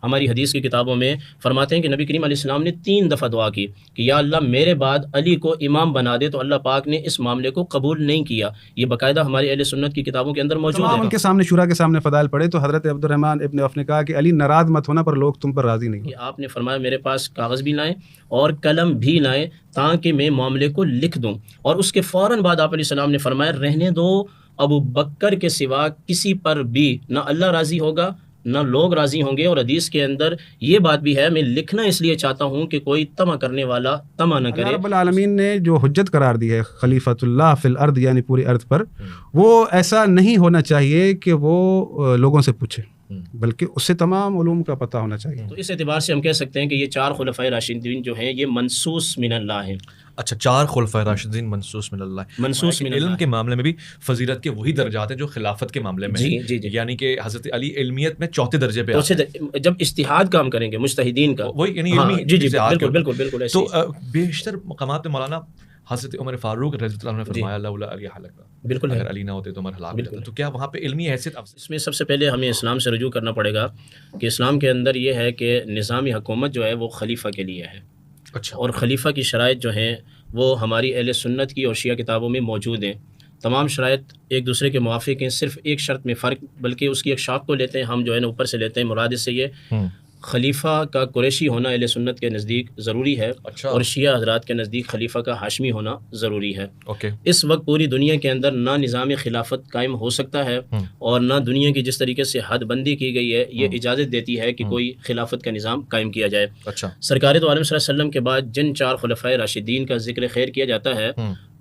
ہماری حدیث کی کتابوں میں فرماتے ہیں کہ نبی کریم علیہ السلام نے 3 دفعہ دعا کی کہ یا اللہ میرے بعد علی کو امام بنا دے، تو اللہ پاک نے اس معاملے کو قبول نہیں کیا. یہ باقاعدہ ہماری اہل سنت کی کتابوں کے اندر موجود تمام ہے. ان کے سامنے شورا کے سامنے فضائل پڑھے تو حضرت عبد الرحمن ابن عوف نے کہا کہ علی ناراض مت ہونا پر لوگ تم پر راضی نہیں ہو. آپ نے فرمایا میرے پاس کاغذ بھی لائیں اور قلم بھی لائیں تاکہ میں معاملے کو لکھ دوں. اور اس کے فوراً بعد آپ علیہ السلام نے فرمایا رہنے دو ابو بکر کے سوا کسی پر بھی نہ اللہ راضی ہوگا نہ لوگ راضی ہوں گے. اور حدیث کے اندر یہ بات بھی ہے، میں لکھنا اس لیے چاہتا ہوں کہ کوئی طمع کرنے والا طمع نہ کرے. اللہ رب العالمین نے جو حجت قرار دی ہے خلیفۃ اللہ فی الارض یعنی پوری ارض پر، وہ ایسا نہیں ہونا چاہیے کہ وہ لوگوں سے پوچھے، بلکہ اسے تمام علوم کا پتہ ہونا چاہیے. تو اس اعتبار سے ہم کہہ سکتے ہیں کہ یہ 4 خلفائے راشدین جو ہیں یہ منصوص من اللہ ہیں. اچھا 4 خلفائے راشدین منصوص من اللہ. منصوص من علم اللہ کے معاملے میں بھی فضیلت کے وہی درجات ہیں جو خلافت کے معاملے میں ہیں. جی جی یعنی کہ حضرت علی علمیت میں 4تھے درجے پہ جب اجتہاد کام کریں گے مجتہدین کا وہی یعنی ہاں، علمی جی جی اتحاد کے بالکل بالکل ایسے تو بیشتر مقامات میں مولانا حضرت عمر فاروق رضی اللہ عنہ نے فرمایا لولا علی حلقہ، بالکل ہے. اگر علی نہ ہوتے تو عمر ہلاک ہو جاتے. تو کیا وہاں پہ علمی حیثیت اس میں سب سے پہلے ہمیں اسلام سے رجوع کرنا پڑے گا کہ اسلام کے اندر یہ ہے کہ نظامی حکومت جو ہے وہ خلیفہ کے لیے ہے. اچھا اور خلیفہ کی شرائط جو ہیں وہ ہماری اہل سنت کی اور شیعہ کتابوں میں موجود ہیں. تمام شرائط ایک دوسرے کے موافق ہیں، صرف ایک شرط میں فرق، بلکہ اس کی ایک شاخ کو لیتے ہیں ہم جو ہے نا اوپر سے لیتے ہیں. مراد اس سے یہ خلیفہ کا قریشی ہونا اہل سنت کے نزدیک ضروری ہے. اچھا اور شیعہ حضرات کے نزدیک خلیفہ کا ہاشمی ہونا ضروری ہے. اوکے اس وقت پوری دنیا کے اندر نہ نظام خلافت قائم ہو سکتا ہے اور نہ دنیا کی جس طریقے سے حد بندی کی گئی ہے یہ اجازت دیتی ہے کہ کوئی خلافت کا نظام قائم کیا جائے. اچھا سرکار تو عالم صلی اللہ علیہ وسلم کے بعد جن 4 خلفائے راشدین کا ذکر خیر کیا جاتا ہے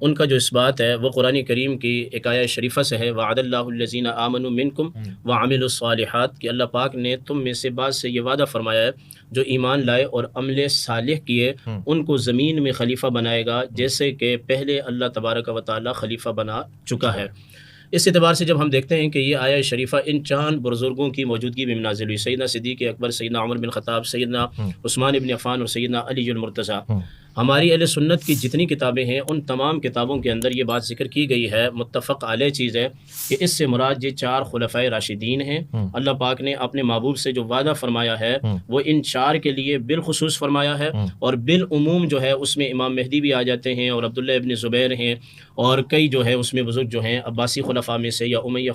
ان کا جو اس بات ہے وہ قرآن کریم کی ایک آیہ شریفہ سے ہے، وعد اللہ الذین آمنوا منکم وعملوا الصالحات، کہ اللہ پاک نے تم میں سے بعض سے یہ وعدہ فرمایا ہے جو ایمان لائے اور عمل صالح کیے ان کو زمین میں خلیفہ بنائے گا جیسے کہ پہلے اللہ تبارک و تعالی خلیفہ بنا چکا ہے. اس اعتبار سے جب ہم دیکھتے ہیں کہ یہ آیہ شریفہ ان 4 بزرگوں کی موجودگی میں نازل ہوئی، سیدنا صدیق اکبر، سیدنا عمر بن خطاب، سیدنا عثمان بن عفان اور سیدنا علی المرتضیٰ. ہماری اہل سنت کی جتنی کتابیں ہیں ان تمام کتابوں کے اندر یہ بات ذکر کی گئی ہے، متفق علیہ چیز ہے کہ اس سے مراد یہ 4 خلفائے راشدین ہیں. اللہ پاک نے اپنے محبوب سے جو وعدہ فرمایا ہے وہ ان 4 کے لیے بالخصوص فرمایا ہے، اور بالعموم جو ہے اس میں امام مہدی بھی آ جاتے ہیں اور عبداللہ ابن زبیر ہیں اور کئی جو ہے اس میں بزرگ جو ہیں عباسی خلفاء میں سے یا امیہ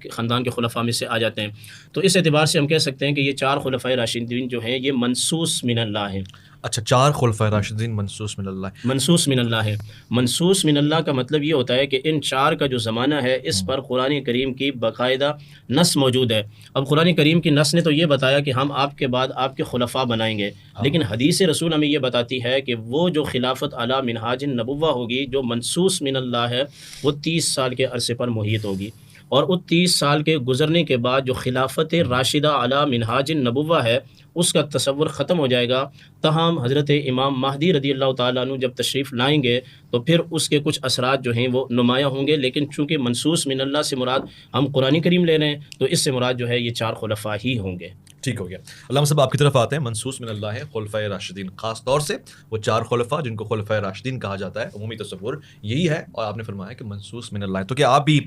خاندان کے خلفاء میں سے آ جاتے ہیں. تو اس اعتبار سے ہم کہہ سکتے ہیں کہ یہ 4 خلفائے راشدین جو ہیں یہ منصوص من اللہ ہیں. اچھا 4 خلفائے راشدین منصوص من اللہ. منصوص من اللہ ہے. منصوص من اللہ کا مطلب یہ ہوتا ہے کہ ان 4 کا جو زمانہ ہے اس پر قرآن کریم کی باقاعدہ نص موجود ہے. اب قرآن کریم کی نص نے تو یہ بتایا کہ ہم آپ کے بعد آپ کے خلفاء بنائیں گے، لیکن حدیث رسول ہمیں یہ بتاتی ہے کہ وہ جو خلافت علی منہاج النبوہ ہوگی جو منصوص من اللہ ہے وہ 30 سال کے عرصے پر محیط ہوگی، اور اس 30 سال کے گزرنے کے بعد جو خلافت راشدہ علی منہاج النبوہ ہے اس کا تصور ختم ہو جائے گا. تاہم حضرت امام مہدی رضی اللہ تعالیٰ عنہ جب تشریف لائیں گے تو پھر اس کے کچھ اثرات جو ہیں وہ نمایاں ہوں گے، لیکن چونکہ منصوص من اللہ سے مراد ہم قرآن کریم لے رہے ہیں تو اس سے مراد جو ہے یہ 4 خلفاء ہی ہوں گے. ٹھیک ہو گیا. علامہ صاحب آپ کی طرف آتے ہیں. منصوص من اللہ ہے خلفائے راشدین، خاص طور سے وہ 4 خلفاء جن کو خلفائے راشدین کہا جاتا ہے، عمومی تصور یہی ہے، اور آپ نے فرمایا کہ منصوص من اللہ ہے. تو کیا آپ بھی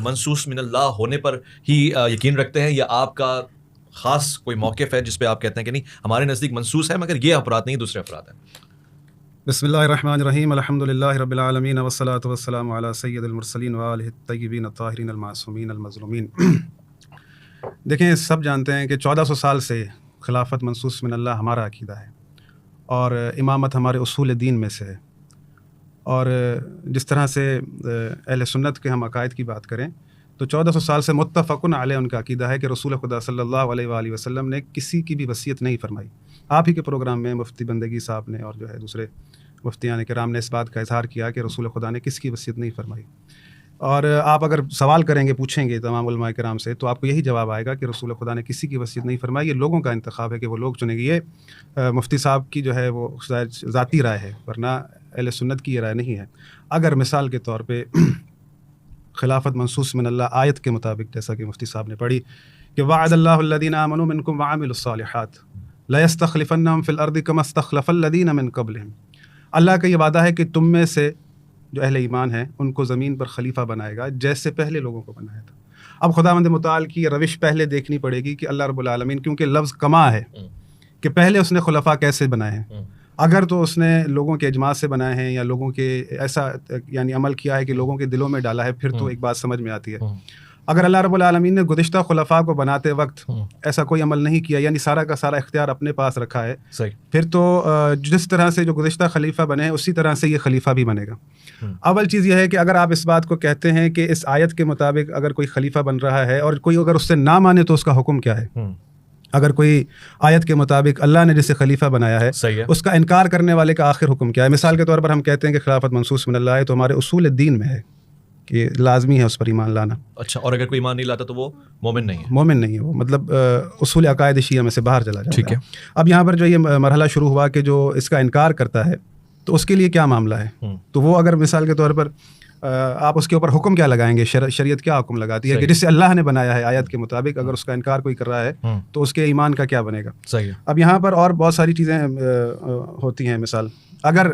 منصوص من اللہ ہونے پر ہی یقین رکھتے ہیں، یا آپ کا خاص کوئی موقف ہے جس پہ آپ کہتے ہیں کہ نہیں ہمارے نزدیک منصوص ہے مگر یہ افراد نہیں دوسرے افراد ہیں؟ بسم اللہ الرحمن الرحیم، الحمد للہ رب العالمین والصلاۃ والسلام علی سید المرسلین وآلہ الطیبین الطاہرین المعصومین المظلومین. دیکھیں سب جانتے ہیں کہ 1400 سال سے خلافت منصوص من اللہ ہمارا عقیدہ ہے اور امامت ہمارے اصول دین میں سے ہے. اور جس طرح سے اہل سنت کے ہم عقائد کی بات کریں تو 1400 سال سے متفقن علیہ ان کا عقیدہ ہے کہ رسول خدا صلی اللہ علیہ وآلہ وسلم نے کسی کی بھی وصیت نہیں فرمائی. آپ ہی کے پروگرام میں مفتی بندگی صاحب نے اور جو ہے دوسرے مفتیان کرام نے اس بات کا اظہار کیا کہ رسول خدا نے کس کی وصیت نہیں فرمائی. اور آپ اگر سوال کریں گے، پوچھیں گے تمام علماء کرام سے تو آپ کو یہی جواب آئے گا کہ رسول خدا نے کسی کی وصیت نہیں فرمائی. یہ لوگوں کا انتخاب ہے کہ وہ لوگ چنیں گے. یہ مفتی صاحب کی جو ہے وہ ذاتی رائے ہے، ورنہ اہل سنت کی یہ رائے نہیں ہے. اگر مثال کے طور پہ خلافت منصوص من اللہ آیت کے مطابق جیسا کہ مفتی صاحب نے پڑھی کہ وعد اللہ الذین آمنوا منکم وعملوا الصالحات لیستخلفنہم فی الارض کما استخلف الذین من قبلہم، اللہ کا یہ وعدہ ہے کہ تم میں سے جو اہل ایمان ہیں ان کو زمین پر خلیفہ بنائے گا جیسے پہلے لوگوں کو بنایا تھا. اب خداوند متعال کی یہ روش پہلے دیکھنی پڑے گی کہ اللہ رب العالمین، کیونکہ لفظ کما ہے کہ پہلے اس نے خلفاء کیسے بنائے ہیں. اگر تو اس نے لوگوں کے اجماع سے بنائے ہیں یا لوگوں کے ایسا یعنی عمل کیا ہے کہ لوگوں کے دلوں میں ڈالا ہے، پھر تو ایک بات سمجھ میں آتی ہے. اگر اللہ رب العالمین نے گزشتہ خلفاء کو بناتے وقت ایسا کوئی عمل نہیں کیا، یعنی سارا کا سارا اختیار اپنے پاس رکھا ہے، پھر تو جس طرح سے جو گزشتہ خلیفہ بنے اسی طرح سے یہ خلیفہ بھی بنے گا. اول چیز یہ ہے کہ اگر آپ اس بات کو کہتے ہیں کہ اس آیت کے مطابق اگر کوئی خلیفہ بن رہا ہے اور کوئی اگر اس سے نہ مانے تو اس کا حکم کیا ہے. اگر کوئی آیت کے مطابق اللہ نے جسے خلیفہ بنایا ہے اس کا انکار کرنے والے کا آخر حکم کیا ہے. مثال کے طور پر ہم کہتے ہیں کہ خلافت منصوص من اللہ ہے، تو ہمارے اصول دین میں ہے کہ لازمی ہے اس پر ایمان لانا. اچھا، اور اگر کوئی ایمان نہیں لاتا تو وہ مومن نہیں ہے؟ مومن نہیں ہے وہ، مطلب اصول عقائد شیعہ میں سے باہر چلا جاتا ہے. ٹھیک ہے. اب یہاں پر جو یہ مرحلہ شروع ہوا کہ جو اس کا انکار کرتا ہے تو اس کے لیے کیا معاملہ ہے، تو وہ اگر مثال کے طور پر آپ اس کے اوپر حکم کیا لگائیں گے، شریعت کیا حکم لگاتی ہے کہ جس سے اللہ نے بنایا ہے آیت کے مطابق، اگر اس کا انکار کوئی کر رہا ہے تو اس کے ایمان کا کیا بنے گا. صحیح. اب یہاں پر اور بہت ساری چیزیں ہوتی ہیں. مثال اگر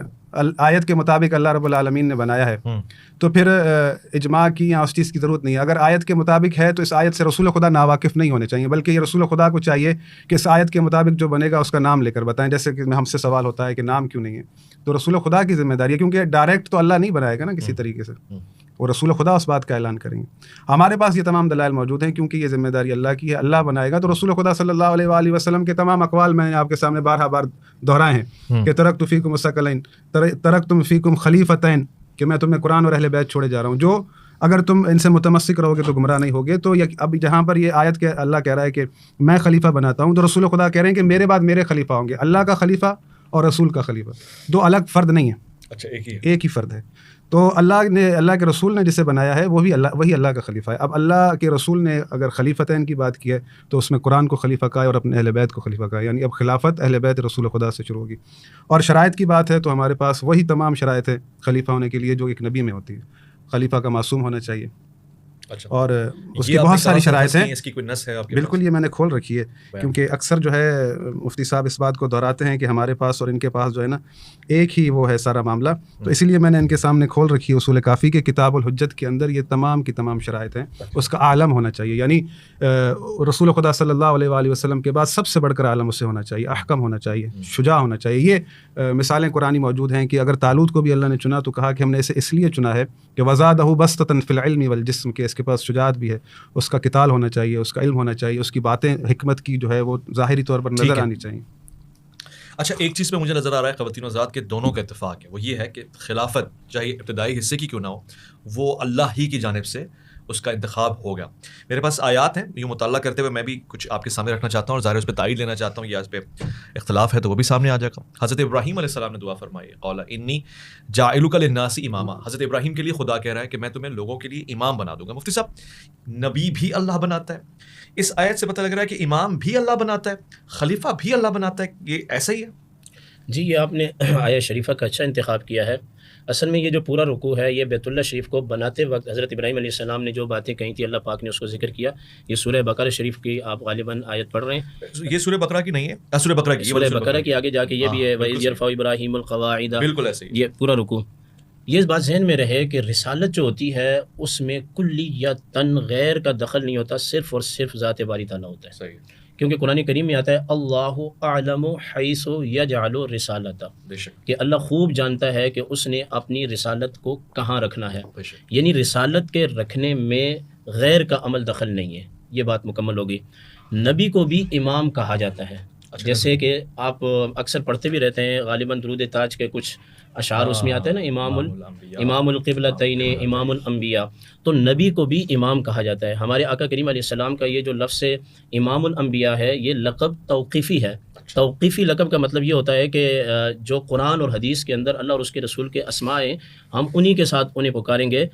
آیت کے مطابق اللہ رب العالمین نے بنایا ہے تو پھر اجماع کی یا اس چیز کی ضرورت نہیں ہے. اگر آیت کے مطابق ہے تو اس آیت سے رسول خدا ناواقف نہیں ہونے چاہیے، بلکہ یہ رسول خدا کو چاہیے کہ اس آیت کے مطابق جو بنے گا اس کا نام لے کر بتائیں. جیسے کہ ہم سے سوال ہوتا ہے کہ نام کیوں نہیں ہے، تو رسول خدا کی ذمہ داری ہے، کیونکہ ڈائریکٹ تو اللہ نہیں بنائے گا نا کسی طریقے سے، وہ رسول خدا اس بات کا اعلان کریں گے. ہمارے پاس یہ تمام دلائل موجود ہیں کیونکہ یہ ذمہ داری اللہ کی ہے، اللہ بنائے گا. تو رسول خدا صلی اللہ علیہ وآلہ وسلم کے تمام اقوال میں نے آپ کے سامنے بارہا بار دہرائے ہیں کہ ترکت فیکم الثقلین، ترکتم فیکم خلیفتین، کہ میں تمہیں قرآن اور اہل بیت چھوڑے جا رہا ہوں، جو اگر تم ان سے متمسک رہو گے تو گمراہ نہیں ہوگے. تو اب جہاں پر یہ آیت کے اللہ کہہ رہا ہے کہ میں خلیفہ بناتا ہوں، تو رسول خدا کہہ رہے ہیں کہ میرے بعد میرے خلیفہ ہوں گے. اللہ کا خلیفہ اور رسول کا خلیفہ دو الگ فرد نہیں ہیں. اچھا، ایک ہی فرد ہے. تو اللہ کے رسول نے جسے بنایا ہے وہی اللہ کا خلیفہ ہے. اب اللہ کے رسول نے اگر خلیفتین کی بات کی ہے تو اس میں قرآن کو خلیفہ کہا ہے اور اپنے اہل بیت کو خلیفہ کہا ہے، یعنی اب خلافت اہل بیت رسول خدا سے شروع ہوگی. اور شرائط کی بات ہے تو ہمارے پاس وہی تمام شرائط ہے خلیفہ ہونے کے لیے جو ایک نبی میں ہوتی ہے. خلیفہ کا معصوم ہونا چاہیے. اچھا. اور اس کی بہت ساری شرائط ہیں. اس کی کوئی نس ہے آپ کے بالکل، یہ میں نے کھول رکھی ہے کیونکہ اکثر جو ہے مفتی صاحب اس بات کو دہراتے ہیں کہ ہمارے پاس اور ان کے پاس جو ہے نا ایک ہی وہ ہے سارا معاملہ. تو اسی لیے میں نے ان کے سامنے کھول رکھی ہے اصول کافی کے کتاب الحجت کے اندر یہ تمام کی تمام شرائط ہیں. اس کا عالم ہونا چاہیے، یعنی رسول خدا صلی اللہ علیہ وآلہ وسلم کے بعد سب سے بڑھ کر عالم اسے ہونا چاہیے، احکم ہونا چاہیے، شجاع ہونا چاہیے. یہ مثالیں قرآنی موجود ہیں کہ اگر طالوت کو بھی اللہ نے چنا تو کہا کہ ہم نے اسے اس لیے چنا ہے کہ وزادہ بسطۃ فی العلم والجسم، کہ اس کے پاس شجاعت بھی ہے، اس کا قتال ہونا چاہیے، اس کا علم ہونا چاہیے، اس کی باتیں حکمت کی جو ہے وہ ظاہری طور پر نظر آنی چاہیے. اچھا، ایک چیز پہ مجھے نظر آ رہا ہے خواتین و حضرات کے دونوں کا اتفاق ہے، وہ یہ ہے کہ خلافت چاہے ابتدائی حصے کی کیوں نہ ہو، وہ اللہ ہی کی جانب سے اس کا انتخاب ہوگا. میرے پاس آیات ہیں، یوں مطالعہ کرتے ہوئے میں بھی کچھ آپ کے سامنے رکھنا چاہتا ہوں اور ظاہر اس پہ تائید لینا چاہتا ہوں، یا اس پہ اختلاف ہے تو وہ بھی سامنے آ جائے گا. حضرت ابراہیم علیہ السلام نے دعا فرمائی، قال انی جاعلک للناس اماما. حضرت ابراہیم کے لیے خدا کہہ رہا ہے کہ میں تمہیں لوگوں کے لیے امام بنا دوں گا. مفتی صاحب، نبی بھی اللہ بناتا ہے، اس آیت سے پتہ لگ رہا ہے کہ امام بھی اللہ بناتا ہے، خلیفہ بھی اللہ بناتا ہے، یہ ایسا ہی ہے؟ جی، یہ آپ نے آیت شریفہ کا اچھا انتخاب کیا ہے. اصل میں یہ جو پورا رکوع ہے یہ بیت اللہ شریف کو بناتے وقت حضرت ابراہیم علیہ السلام نے جو باتیں کہی تھی اللہ پاک نے اس کو ذکر کیا. یہ سورہ بقرہ شریف کی آپ غالباً آیت پڑھ رہے ہیں. یہ سورہ بقرہ کی نہیں ہے، سورہ بقرہ کی، سورہ بقرہ کی آگے جا کے یہ بھی ہے وَإِذْ يَرْفَعُ إِبْرَاهِيمُ الْقَوَاعِدَ. بالکل ایسے ہی. یہ پورا رکوع. یہ بات ذہن میں رہے کہ رسالت جو ہوتی ہے اس میں کلیتاً غیر کا دخل نہیں ہوتا، صرف اور صرف ذات باری تعالیٰ ہوتا ہے. صحیح. کیونکہ قرآن کریم میں آتا ہے اللہ اعلم حیث یجعل رسالتہ، کہ اللہ خوب جانتا ہے کہ اس نے اپنی رسالت کو کہاں رکھنا ہے. یعنی رسالت کے رکھنے میں غیر کا عمل دخل نہیں ہے. یہ بات مکمل ہوگی. نبی کو بھی امام کہا جاتا ہے، جیسے کہ آپ اکثر پڑھتے بھی رہتے ہیں، غالباً درود تاج کے کچھ اشعار اس میں آتے ہیں نا، امام القبلتین، امام الانبیاء. تو نبی کو بھی امام کہا جاتا ہے. ہمارے آقا کریم علیہ السلام کا یہ جو لفظ امام الانبیاء ہے یہ لقب توقیفی ہے. توقیفی لقب کا مطلب یہ ہوتا ہے کہ جو قرآن اور حدیث کے اندر اللہ اور اس کے رسول کے اسماء ہیں ہم انہی کے ساتھ انہیں پکاریں گے.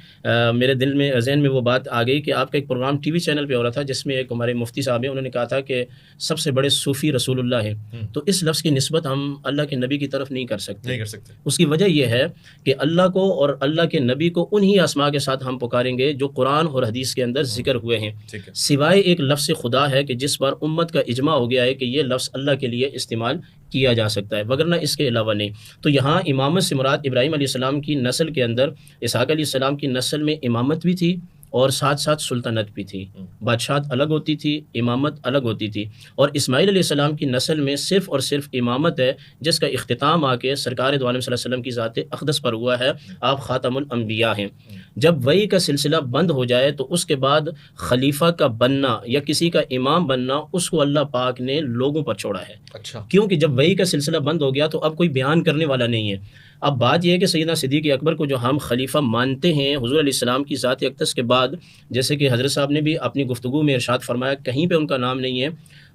میرے دل میں ذہن میں وہ بات آ گئی کہ آپ کا ایک پروگرام ٹی وی چینل پہ ہو رہا تھا جس میں ایک ہمارے مفتی صاحب ہیں، انہوں نے کہا تھا کہ سب سے بڑے صوفی رسول اللہ ہیں. تو اس لفظ کی نسبت ہم اللہ کے نبی کی طرف نہیں کر سکتے. اس کی وجہ یہ ہے کہ اللہ کو اور اللہ کے نبی کو انہی اسماء کے ساتھ ہم پکاریں گے جو قرآن اور حدیث کے اندر ذکر ہوئے ہیں، سوائے ایک لفظ خدا ہے کہ جس پر امت کا اجماع ہو گیا ہے کہ یہ لفظ اللہ کے لیے استعمال کیا جا سکتا ہے، وگرنہ اس کے علاوہ نہیں. تو یہاں امامت سے مراد ابراہیم علیہ السلام کی نسل کے اندر اسحاق علیہ السلام کی نسل میں امامت بھی تھی اور ساتھ ساتھ سلطنت بھی تھی، بادشاہت الگ ہوتی تھی، امامت الگ ہوتی تھی، اور اسماعیل علیہ السلام کی نسل میں صرف اور صرف امامت ہے جس کا اختتام آ کے سرکار دو عالم صلی اللہ علیہ وسلم کی ذات اقدس پر ہوا ہے، آپ خاتم الانبیاء ہیں۔ جب وحی کا سلسلہ بند ہو جائے تو اس کے بعد خلیفہ کا بننا یا کسی کا امام بننا اس کو اللہ پاک نے لوگوں پر چھوڑا ہے، اچھا کیونکہ جب وحی کا سلسلہ بند ہو گیا تو اب کوئی بیان کرنے والا نہیں ہے۔ اب بات یہ ہے کہ سیدنا صدیق اکبر کو جو ہم خلیفہ مانتے ہیں حضور علیہ السلام کی ذات اقدس کے بعد، جیسے کہ حضرت صاحب نے بھی اپنی گفتگو میں ارشاد فرمایا، کہیں پہ ان کا نام نہیں ہے۔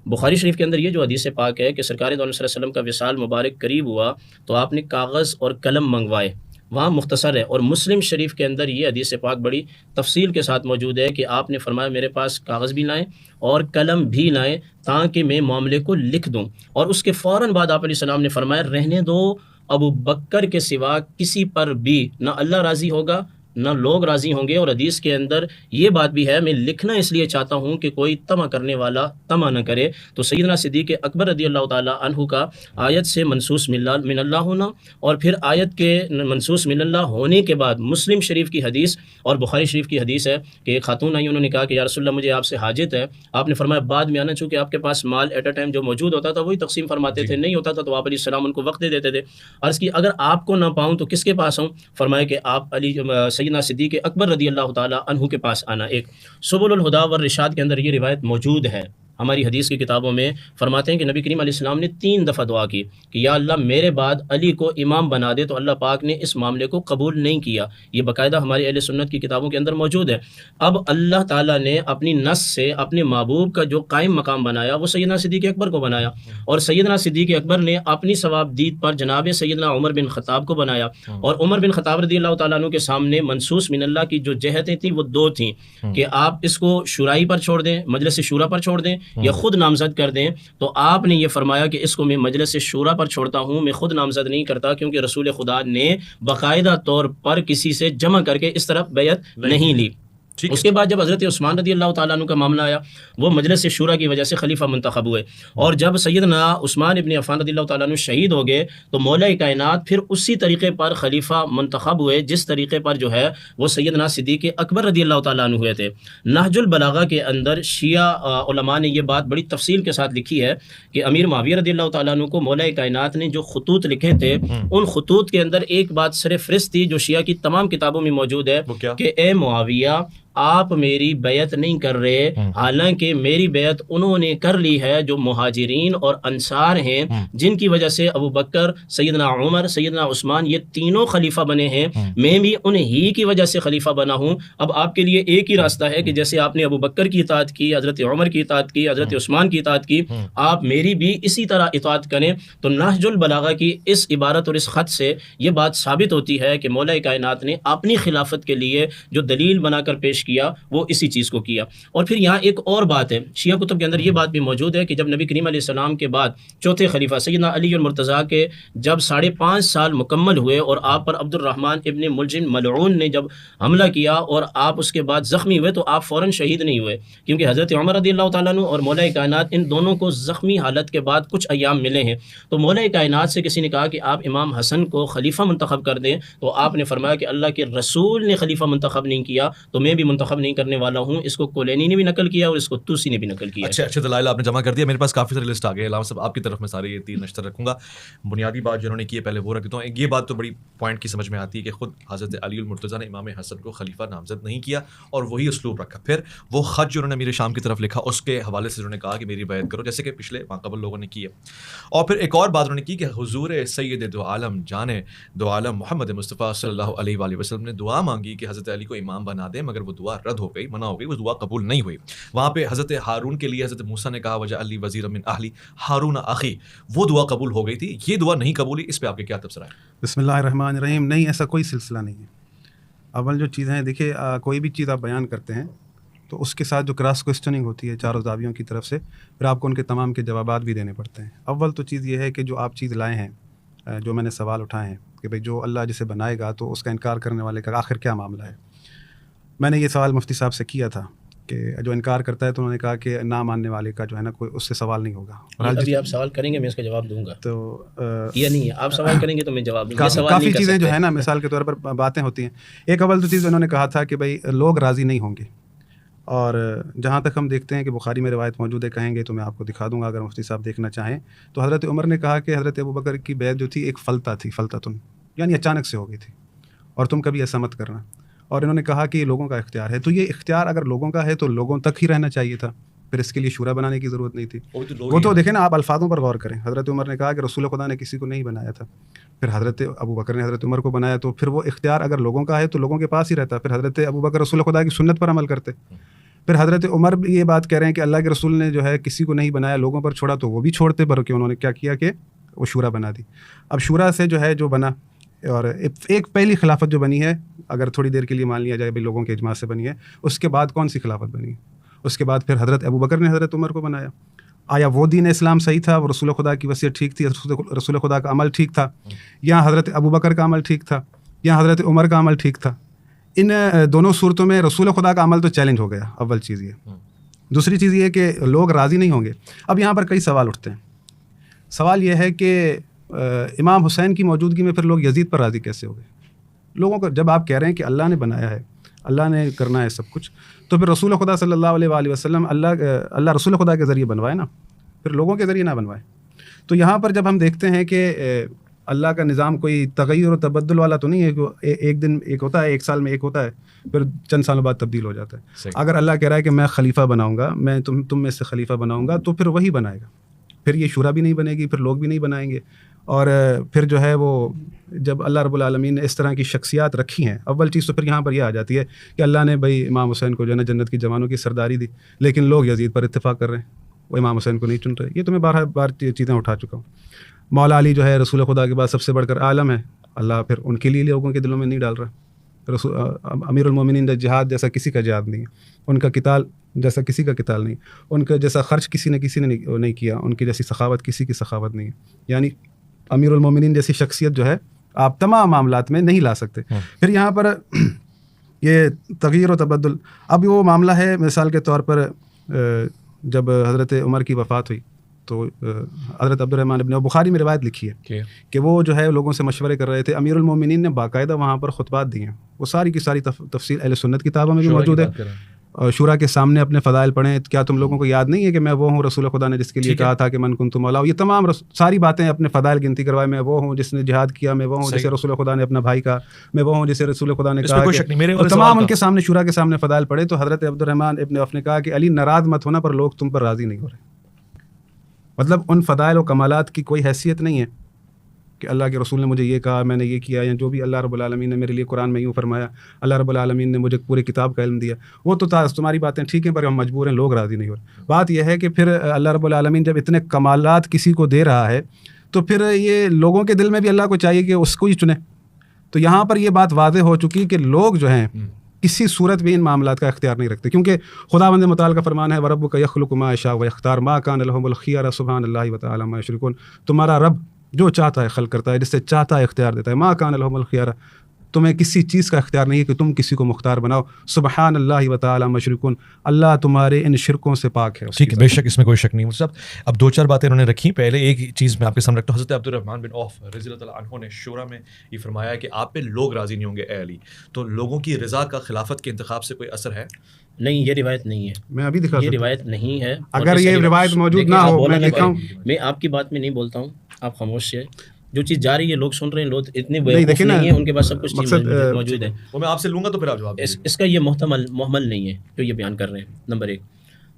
بخاری شریف کے اندر یہ جو حدیث پاک ہے کہ سرکار دو عالم صلی اللہ علیہ وسلم کا وصال مبارک قریب ہوا تو آپ نے کاغذ اور قلم منگوائے، وہاں مختصر ہے، اور مسلم شریف کے اندر یہ حدیث پاک بڑی تفصیل کے ساتھ موجود ہے کہ آپ نے فرمایا میرے پاس کاغذ بھی لائیں اور قلم بھی لائیں تاکہ میں معاملے کو لکھ دوں، اور اس کے فوراً بعد آپ علیہ السلام نے فرمایا رہنے دو ابو بکر کے سوا کسی پر بھی نہ اللہ راضی ہوگا نہ لوگ راضی ہوں گے۔ اور حدیث کے اندر یہ بات بھی ہے، میں لکھنا اس لیے چاہتا ہوں کہ کوئی طمع کرنے والا طمع نہ کرے۔ تو سیدنا صدیق اکبر رضی اللہ تعالیٰ عنہ کا آیت سے منصوص من اللہ ہونا، اور پھر آیت کے منصوص من اللہ ہونے کے بعد مسلم شریف کی حدیث اور بخاری شریف کی حدیث ہے کہ ایک خاتون آئی، انہوں نے کہا کہ یا رسول اللہ مجھے آپ سے حاجت ہے، آپ نے فرمایا بعد میں آنا، چونکہ آپ کے پاس مال ایٹ اے ٹائم جو موجود ہوتا تھا وہی تقسیم فرماتے تھے، نہیں ہوتا تھا تو آپ علیہ السلام ان کو وقت دے دیتے تھے۔ عرض کی اگر آپ کو نہ پاؤں تو کس کے پاس ہوں؟ فرمایا کہ آپ سیدنا صدیق اکبر رضی اللہ تعالیٰ عنہ کے پاس آنا۔ ایک سبل الہدا والرشاد کے اندر یہ روایت موجود ہے، ہماری حدیث کی کتابوں میں فرماتے ہیں کہ نبی کریم علیہ السلام نے 3 دفعہ دعا کی کہ یا اللہ میرے بعد علی کو امام بنا دے، تو اللہ پاک نے اس معاملے کو قبول نہیں کیا۔ یہ باقاعدہ ہماری اہل سنت کی کتابوں کے اندر موجود ہے۔ اب اللہ تعالیٰ نے اپنی نص سے اپنے محبوب کا جو قائم مقام بنایا وہ سیدنا صدیق اکبر کو بنایا، اور سیدنا صدیق اکبر نے اپنی ثواب دید پر جناب سیدنا عمر بن خطاب کو بنایا، اور عمر بن خطاب رضی اللہ تعالیٰ عنہ کے سامنے منصوص من اللہ کی جو جہتیں تھیں وہ 2 تھیں کہ آپ اس کو شورائی پر چھوڑ دیں، مجلس شورا پر چھوڑ دیں، یا خود نامزد کر دیں۔ تو آپ نے یہ فرمایا کہ اس کو میں مجلس شورا پر چھوڑتا ہوں، میں خود نامزد نہیں کرتا، کیونکہ رسول خدا نے باقاعدہ طور پر کسی سے جمع کر کے اس طرف بیعت نہیں لی۔ اس کے بعد جب حضرت عثمان رضی اللہ تعالیٰ عنہ کا معاملہ آیا، وہ مجلس شورا کی وجہ سے خلیفہ منتخب ہوئے، اور جب سیدنا عثمان ابن عفان رضی اللہ تعالیٰ عنہ شہید ہو گئے تو مولا کائنات پھر اسی طریقے پر خلیفہ منتخب ہوئے جس طریقے پر جو ہے وہ سیدنا صدیق اکبر رضی اللہ تعالیٰ عنہ ہوئے تھے۔ نہج البلاغہ کے اندر شیعہ علماء نے یہ بات بڑی تفصیل کے ساتھ لکھی ہے کہ امیر معاویہ رضی اللہ تعالیٰ عنہ کو مولا کائنات نے جو خطوط لکھے تھے ان خطوط کے اندر ایک بات سر فہرست تھی جو شیعہ کی تمام کتابوں میں موجود ہے کہ اے معاویہ آپ میری بیعت نہیں کر رہے، حالانکہ میری بیعت انہوں نے کر لی ہے جو مہاجرین اور انصار ہیں، جن کی وجہ سے ابو بکر، سیدنا عمر، سیدنا عثمان یہ تینوں خلیفہ بنے ہیں، میں بھی انہی کی وجہ سے خلیفہ بنا ہوں۔ اب آپ کے لیے ایک ہی راستہ ہے کہ جیسے آپ نے ابو بکر کی اطاعت کی، حضرت عمر کی اطاعت کی، حضرت عثمان کی اطاعت کی، آپ میری بھی اسی طرح اطاعت کریں۔ تو نہج البلاغہ کی اس عبارت اور اس خط سے یہ بات ثابت ہوتی ہے کہ مولا کائنات نے اپنی خلافت کے لیے جو دلیل بنا کر پیش کیا وہ اسی چیز کو کیا۔ اور پھر یہاں ایک اور بات ہے، شیعہ کتب کے اندر یہ بات بھی موجود ہے کہ جب نبی کریم علیہ السلام کے بعد چوتھے خلیفہ سیدنا علی المرتضیٰ کے جب 5.5 سال مکمل ہوئے اور آپ پر عبد الرحمن ابن ملجم ملعون نے جب حملہ کیا اور آپ اس کے بعد زخمی ہوئے تو آپ فوراً شہید نہیں ہوئے، کیونکہ حضرت عمر رضی اللہ تعالیٰ عنہ اور مولا کائنات ان دونوں کو زخمی حالت کے بعد کچھ ایام ملے ہیں۔ تو مولا کائنات سے کسی نے کہا کہ آپ امام حسن کو خلیفہ منتخب کر دیں، تو آپ نے فرمایا کہ اللہ کے رسول نے خلیفہ منتخب نہیں کیا تو میں بھی منتخب نہیں کرنے والا ہوں۔ اس کو کولینی نے بھی نقل کیا اور اس کو توسی نے بھی نقل کیا۔ اچھے دلائل آپ نے جمع کر دیا، میرے پاس کافی ساری لسٹ آ گئی، علامہ صاحب آپ کی طرف میں سارے یہ 3 نشتر رکھوں گا۔ بنیادی بات جنہوں نے کی ہے پہلے وہ رکھ دیتا ہوں۔ یہ بات تو بڑی پوائنٹ کی سمجھ میں آتی ہے کہ خود حضرت علی المرتضیٰ نے امام حسن کو خلیفہ نامزد نہیں کیا اور وہی اسلوب رکھا۔ پھر وہ خط جو انہوں نے میرے شام کی طرف لکھا اس کے حوالے سے انہوں نے کہا کہ میری بیعت کرو، جیسے کہ پچھلے ماقبل لوگوں نے کی ہے۔ اور پھر ایک اور بات انہوں نے کی کہ حضور سید دو عالم جانے دو عالم محمد مصطفیٰ صلی اللہ علیہ وآلہ وسلم نے دعا مانگی کہ حضرت علی کو امام بنا دیں، مگر وہ دعا رد ہو گئی، منع ہو گئی، وہ دعا قبول نہیں ہوئی۔ وہاں پہ حضرت ہارون کے لیے حضرت موسیٰ نے کہا وجعل لی وزیرا من اہلی ہارون اخی، وہ دعا قبول ہو گئی تھی، یہ دعا نہیں قبولی، اس پہ آپ کے کیا تبصرہ ہے؟ بسم اللہ الرحمن الرحیم۔ نہیں، ایسا کوئی سلسلہ نہیں ہے۔ اول جو چیزیں ہیں دیکھیے، کوئی بھی چیز آپ بیان کرتے ہیں تو اس کے ساتھ جو کراس کوسچننگ ہوتی ہے چاروں زاویوں کی طرف سے، پھر آپ کو ان کے تمام کے جوابات بھی دینے پڑتے ہیں۔ اول تو چیز یہ ہے کہ جو آپ چیز لائے ہیں، جو میں نے سوال اٹھائے ہیں کہ بھئی جو اللہ جسے بنائے گا تو اس کا انکار کرنے والے کا آخر کیا معاملہ ہے۔ میں نے یہ سوال مفتی صاحب سے کیا تھا کہ جو انکار کرتا ہے تو انہوں نے کہا کہ نہ ماننے والے کا جو ہے نا کوئی اس سے سوال نہیں ہوگا. ابھی آپ سوال کریں گے میں اس کا جواب دوں گا تو یا نہیں, آپ سوال کریں گے تو میں جواب دوں گا. کافی چیزیں جو ہے نا مثال کے طور پر باتیں ہوتی ہیں. ایک اول تو چیز انہوں نے کہا تھا کہ بھائی لوگ راضی نہیں ہوں گے, اور جہاں تک ہم دیکھتے ہیں کہ بخاری میں روایت موجود ہے, کہیں گے تو میں آپ کو دکھا دوں گا اگر مفتی صاحب دیکھنا چاہیں, تو حضرت عمر نے کہا کہ حضرت ابوبکر کی بیعت جو تھی ایک فلتہ تھی, فلتتن یعنی اچانک سے ہو گئی تھی, اور تم کبھی ایسا مت کرنا. اور انہوں نے کہا کہ یہ لوگوں کا اختیار ہے, تو یہ اختیار اگر لوگوں کا ہے تو لوگوں تک ہی رہنا چاہیے تھا, پھر اس کے لیے شورا بنانے کی ضرورت نہیں تھی. وہ تو دیکھیں نا, آپ الفاظوں پر غور کریں. حضرت عمر نے کہا کہ رسول خدا نے کسی کو نہیں بنایا تھا, پھر حضرت ابوبکر نے حضرت عمر کو بنایا, تو پھر وہ اختیار اگر لوگوں کا ہے تو لوگوں کے پاس ہی رہتا. پھر حضرت ابوبکر رسول خدا کی سنت پر عمل کرتے. پھر حضرت عمر بھی یہ بات کہہ رہے ہیں کہ اللہ کے رسول نے جو ہے کسی کو نہیں بنایا, لوگوں پر چھوڑا, تو وہ بھی چھوڑتے, پر کہ انہوں نے کیا کیا کہ وہ شورا بنا دی. اب شورا سے جو ہے جو بنا, اور ایک پہلی خلافت جو بنی ہے, اگر تھوڑی دیر کے لیے مان لیا جائے بھائی لوگوں کے اجماع سے بنی ہے, اس کے بعد کون سی خلافت بنی ہے؟ اس کے بعد پھر حضرت ابوبکر نے حضرت عمر کو بنایا. آیا وہ دین اسلام صحیح تھا, وہ رسول خدا کی وصیت ٹھیک تھی, رسول خدا کا عمل ٹھیک تھا, یا حضرت ابوبکر کا عمل ٹھیک تھا, یا حضرت عمر کا عمل ٹھیک تھا؟ ان دونوں صورتوں میں رسول خدا کا عمل تو چیلنج ہو گیا, اول چیز یہ. دوسری چیز یہ کہ لوگ راضی نہیں ہوں گے. اب یہاں پر کئی سوال اٹھتے ہیں. سوال یہ ہے کہ امام حسین کی موجودگی میں پھر لوگ یزید پر راضی کیسے ہو گئے؟ لوگوں کو جب آپ کہہ رہے ہیں کہ اللہ نے بنایا ہے, اللہ نے کرنا ہے سب کچھ, تو پھر رسول خدا صلی اللہ علیہ وآلہ وسلم اللہ رسول خدا کے ذریعے بنوائے نا, پھر لوگوں کے ذریعے نہ بنوائے. تو یہاں پر جب ہم دیکھتے ہیں کہ اللہ کا نظام کوئی تغیر و تبدل والا تو نہیں ہے کہ ایک دن ایک ہوتا ہے, ایک سال میں ایک ہوتا ہے, پھر چند سالوں بعد تبدیل ہو جاتا ہے. اگر اللہ کہہ رہا ہے کہ میں خلیفہ بناؤں گا, میں تم میں سے خلیفہ بناؤں گا, تو پھر وہی بنائے گا. پھر یہ شورا بھی نہیں بنے گی, پھر لوگ بھی نہیں بنائیں گے. اور پھر جو ہے وہ جب اللہ رب العالمین نے اس طرح کی شخصیات رکھی ہیں, اول چیز تو پھر یہاں پر یہ آ جاتی ہے کہ اللہ نے بھائی امام حسین کو جو ہے نا جنت کی جوانوں کی سرداری دی, لیکن لوگ یزید پر اتفاق کر رہے ہیں, وہ امام حسین کو نہیں چن رہے. یہ تو میں بار چیزیں اٹھا چکا ہوں. مولا علی جو ہے رسول خدا کے بعد سب سے بڑھ کر عالم ہے, اللہ پھر ان کے لیے لوگوں کے دلوں میں نہیں ڈال رہا. امیر المومنین جہاد جیسا کسی کا جہاد نہیں ہے, ان کا قتال جیسا کسی کا قتال نہیں, ان کا جیسا خرچ کسی نے نہیں کیا, ان کی جیسی سخاوت کسی کی سخاوت نہیں ہے. یعنی امیر المومنین جیسی شخصیت جو ہے آپ تمام معاملات میں نہیں لا سکتے. پھر یہاں پر یہ تغیر و تبدل, اب وہ معاملہ ہے مثال کے طور پر جب حضرت عمر کی وفات ہوئی تو حضرت عبد الرحمن ابن بخاری میں روایت لکھی ہے کہ وہ جو ہے لوگوں سے مشورے کر رہے تھے. امیر المومنین نے باقاعدہ وہاں پر خطبات دیے ہیں, وہ ساری کی ساری تفصیل اہل سنت کتابوں میں بھی موجود ہے. شورا کے سامنے اپنے فضائل پڑھیں. کیا تم لوگوں کو یاد نہیں ہے کہ میں وہ ہوں رسول خدا نے جس کے لیے کہا تھا کہ من کنت مولا, یہ تمام ساری باتیں اپنے فضائل گنتی کروائے. میں وہ ہوں جس نے جہاد کیا, میں وہ ہوں جسے رسول خدا نے اپنا بھائی کہا, میں وہ ہوں جسے رسول خدا نے کہا کہ تمام ان کے سامنے شورا کے سامنے فضائل پڑھے. تو حضرت عبد الرحمن ابن عوف نے کہا کہ علی ناراض مت ہونا, پر لوگ تم پر راضی نہیں ہو رہے. مطلب ان فضائل و کمالات کی کوئی حیثیت نہیں ہے کہ اللہ کے رسول نے مجھے یہ کہا, میں نے یہ کیا, یا جو بھی اللہ رب العالمین نے میرے لیے قرآن میں یوں فرمایا, اللہ رب العالمین نے مجھے پوری کتاب کا علم دیا. وہ تو تمہاری باتیں ٹھیک ہیں, پر ہم مجبور ہیں, لوگ راضی نہیں ہو رہے. بات یہ ہے کہ پھر اللہ رب العالمین جب اتنے کمالات کسی کو دے رہا ہے تو پھر یہ لوگوں کے دل میں بھی اللہ کو چاہیے کہ اس کو ہی چنے. تو یہاں پر یہ بات واضح ہو چکی کہ لوگ جو ہیں کسی صورت بھی ان معاملات کا اختیار نہیں رکھتے, کیونکہ خداوند متعال کا فرمان ہے وَرَبُّكَ يَخْلُقُ مَا يَشَاءُ وَيَخْتَارُ مَا كَانَ لَهُمُ الْخِيَرَةُ سُبْحَانَ اللَّهِ وَتَعَالَى عَمَّا يُشْرِكُونَ. تمہارا رب جو چاہتا ہے خلق کرتا ہے, جس سے چاہتا ہے اختیار دیتا ہے. مَا كَانَ لَهُمُ الْخِيَرَةُ, تمہیں کسی چیز کا اختیار نہیں ہے کہ تم کسی کو مختار بناؤ. سبحان اللہ و تعالی عما یشرکون, اللہ تمہارے ان شرکوں سے پاک ہے. ٹھیک ہے, بے شک اس میں کوئی شک نہیں. صاحب اب دو چار باتیں انہوں نے رکھی. پہلے ایک چیز میں آپ کے سامنے رکھتا ہوں. حضرت عبد الرحمن بن عوف رضی اللہ تعالیٰ عنہ نے شورا میں یہ فرمایا کہ آپ پہ لوگ راضی نہیں ہوں گے اے علی. تو لوگوں کی رضا کا خلافت کے انتخاب سے کوئی اثر ہے؟ نہیں, یہ روایت نہیں ہے. میں ابھی دکھا, یہ روایت نہیں ہے. اگر یہ روایت موجود نہ ہو, میں دکھاؤں. میں آپ کی بات میں نہیں بولتا ہوں, آپ خاموش سے. جو چیز جا رہی ہے لوگ سن رہے ہیں, لوگ اتنے بیوقوف نہیں ہیں, ان کے پاس سب کچھ موجود ہے. وہ میں آپ سے لوں گا تو پھر آپ جواب دیں. اس کا یہ محمل نہیں ہے جو یہ بیان کر رہے ہیں, نمبر ایک.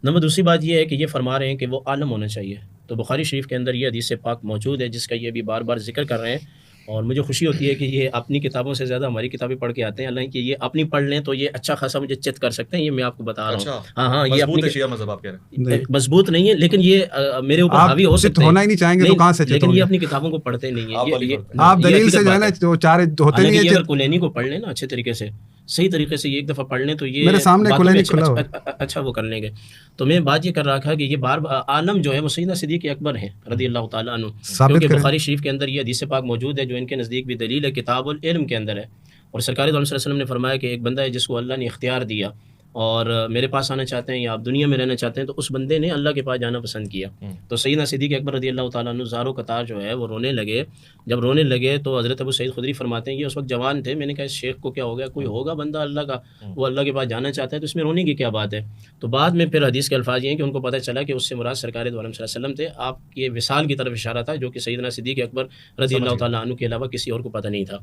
نمبر دوسری بات یہ ہے کہ یہ فرما رہے ہیں کہ وہ عالم ہونا چاہیے. تو بخاری شریف کے اندر یہ حدیث پاک موجود ہے جس کا یہ بھی بار بار ذکر کر رہے ہیں, اور مجھے خوشی ہوتی ہے کہ یہ اپنی کتابوں سے زیادہ ہماری کتابیں پڑھ کے آتے ہیں. اللہ کہ یہ اپنی پڑھ لیں تو یہ اچھا خاصا مجھے چت کر سکتے ہیں, یہ میں آپ کو بتا رہا ہوں. ہاں, یہ اپنی شیعہ مذہب آپ کہہ رہے ہیں مضبوط نہیں ہے, لیکن یہ میرے اوپر حاوی ہو سکتے ہیں. ہونا ہی نہیں چاہیں گے تو کہاں سے, لیکن یہ اپنی کتابوں کو پڑھتے نہیں ہیں. آپ دلیل سے جو ہے نا جو چار ہوتے نہیں ہیں, اگر کلینی کو پڑھ لیں نا اچھے طریقے سے, صحیح طریقے سے, یہ ایک دفعہ پڑھ لیں تو یہ میرے سامنے کلینی کھلا ہوا اچھا وہ کر لیں گے. تو میں بات یہ کر رہا تھا کہ یہ بار عالم جو ہے وہ سیدنا صدیق اکبر ہیں رضی اللہ تعالیٰ عنہ, کیونکہ بخاری شریف کے اندر یہ حدیث پاک موجود ہے جو ان کے نزدیک بھی دلیل ہے, کتاب العلم کے اندر ہے. اور سرکار دو صلی اللہ علیہ وسلم نے فرمایا کہ ایک بندہ ہے جس کو اللہ نے اختیار دیا, اور میرے پاس آنا چاہتے ہیں یا آپ دنیا میں رہنا چاہتے ہیں، تو اس بندے نے اللہ کے پاس جانا پسند کیا۔ تو سیدنا صدیق اکبر رضی اللہ تعالیٰ عنہ زارو قطار جو ہے وہ رونے لگے۔ جب رونے لگے تو حضرت ابو سعید خدری فرماتے ہیں یہ اس وقت جوان تھے، میں نے کہا اس شیخ کو کیا ہو گیا، کوئی ہوگا بندہ اللہ کا وہ اللہ کے پاس جانا چاہتا ہے تو اس میں رونے کی کیا بات ہے؟ تو بعد میں پھر حدیث کے الفاظ یہ ہیں کہ ان کو پتہ چلا کہ اس سے مراد سرکار دو عالم صلی اللہ علیہ وسلم تھے، آپ کے وصال کی طرف اشارہ تھا، جو کہ سیدنا صدیق اکبر رضی اللہ تعالیٰ عنہ کے علاوہ کسی اور کو پتہ نہیں تھا۔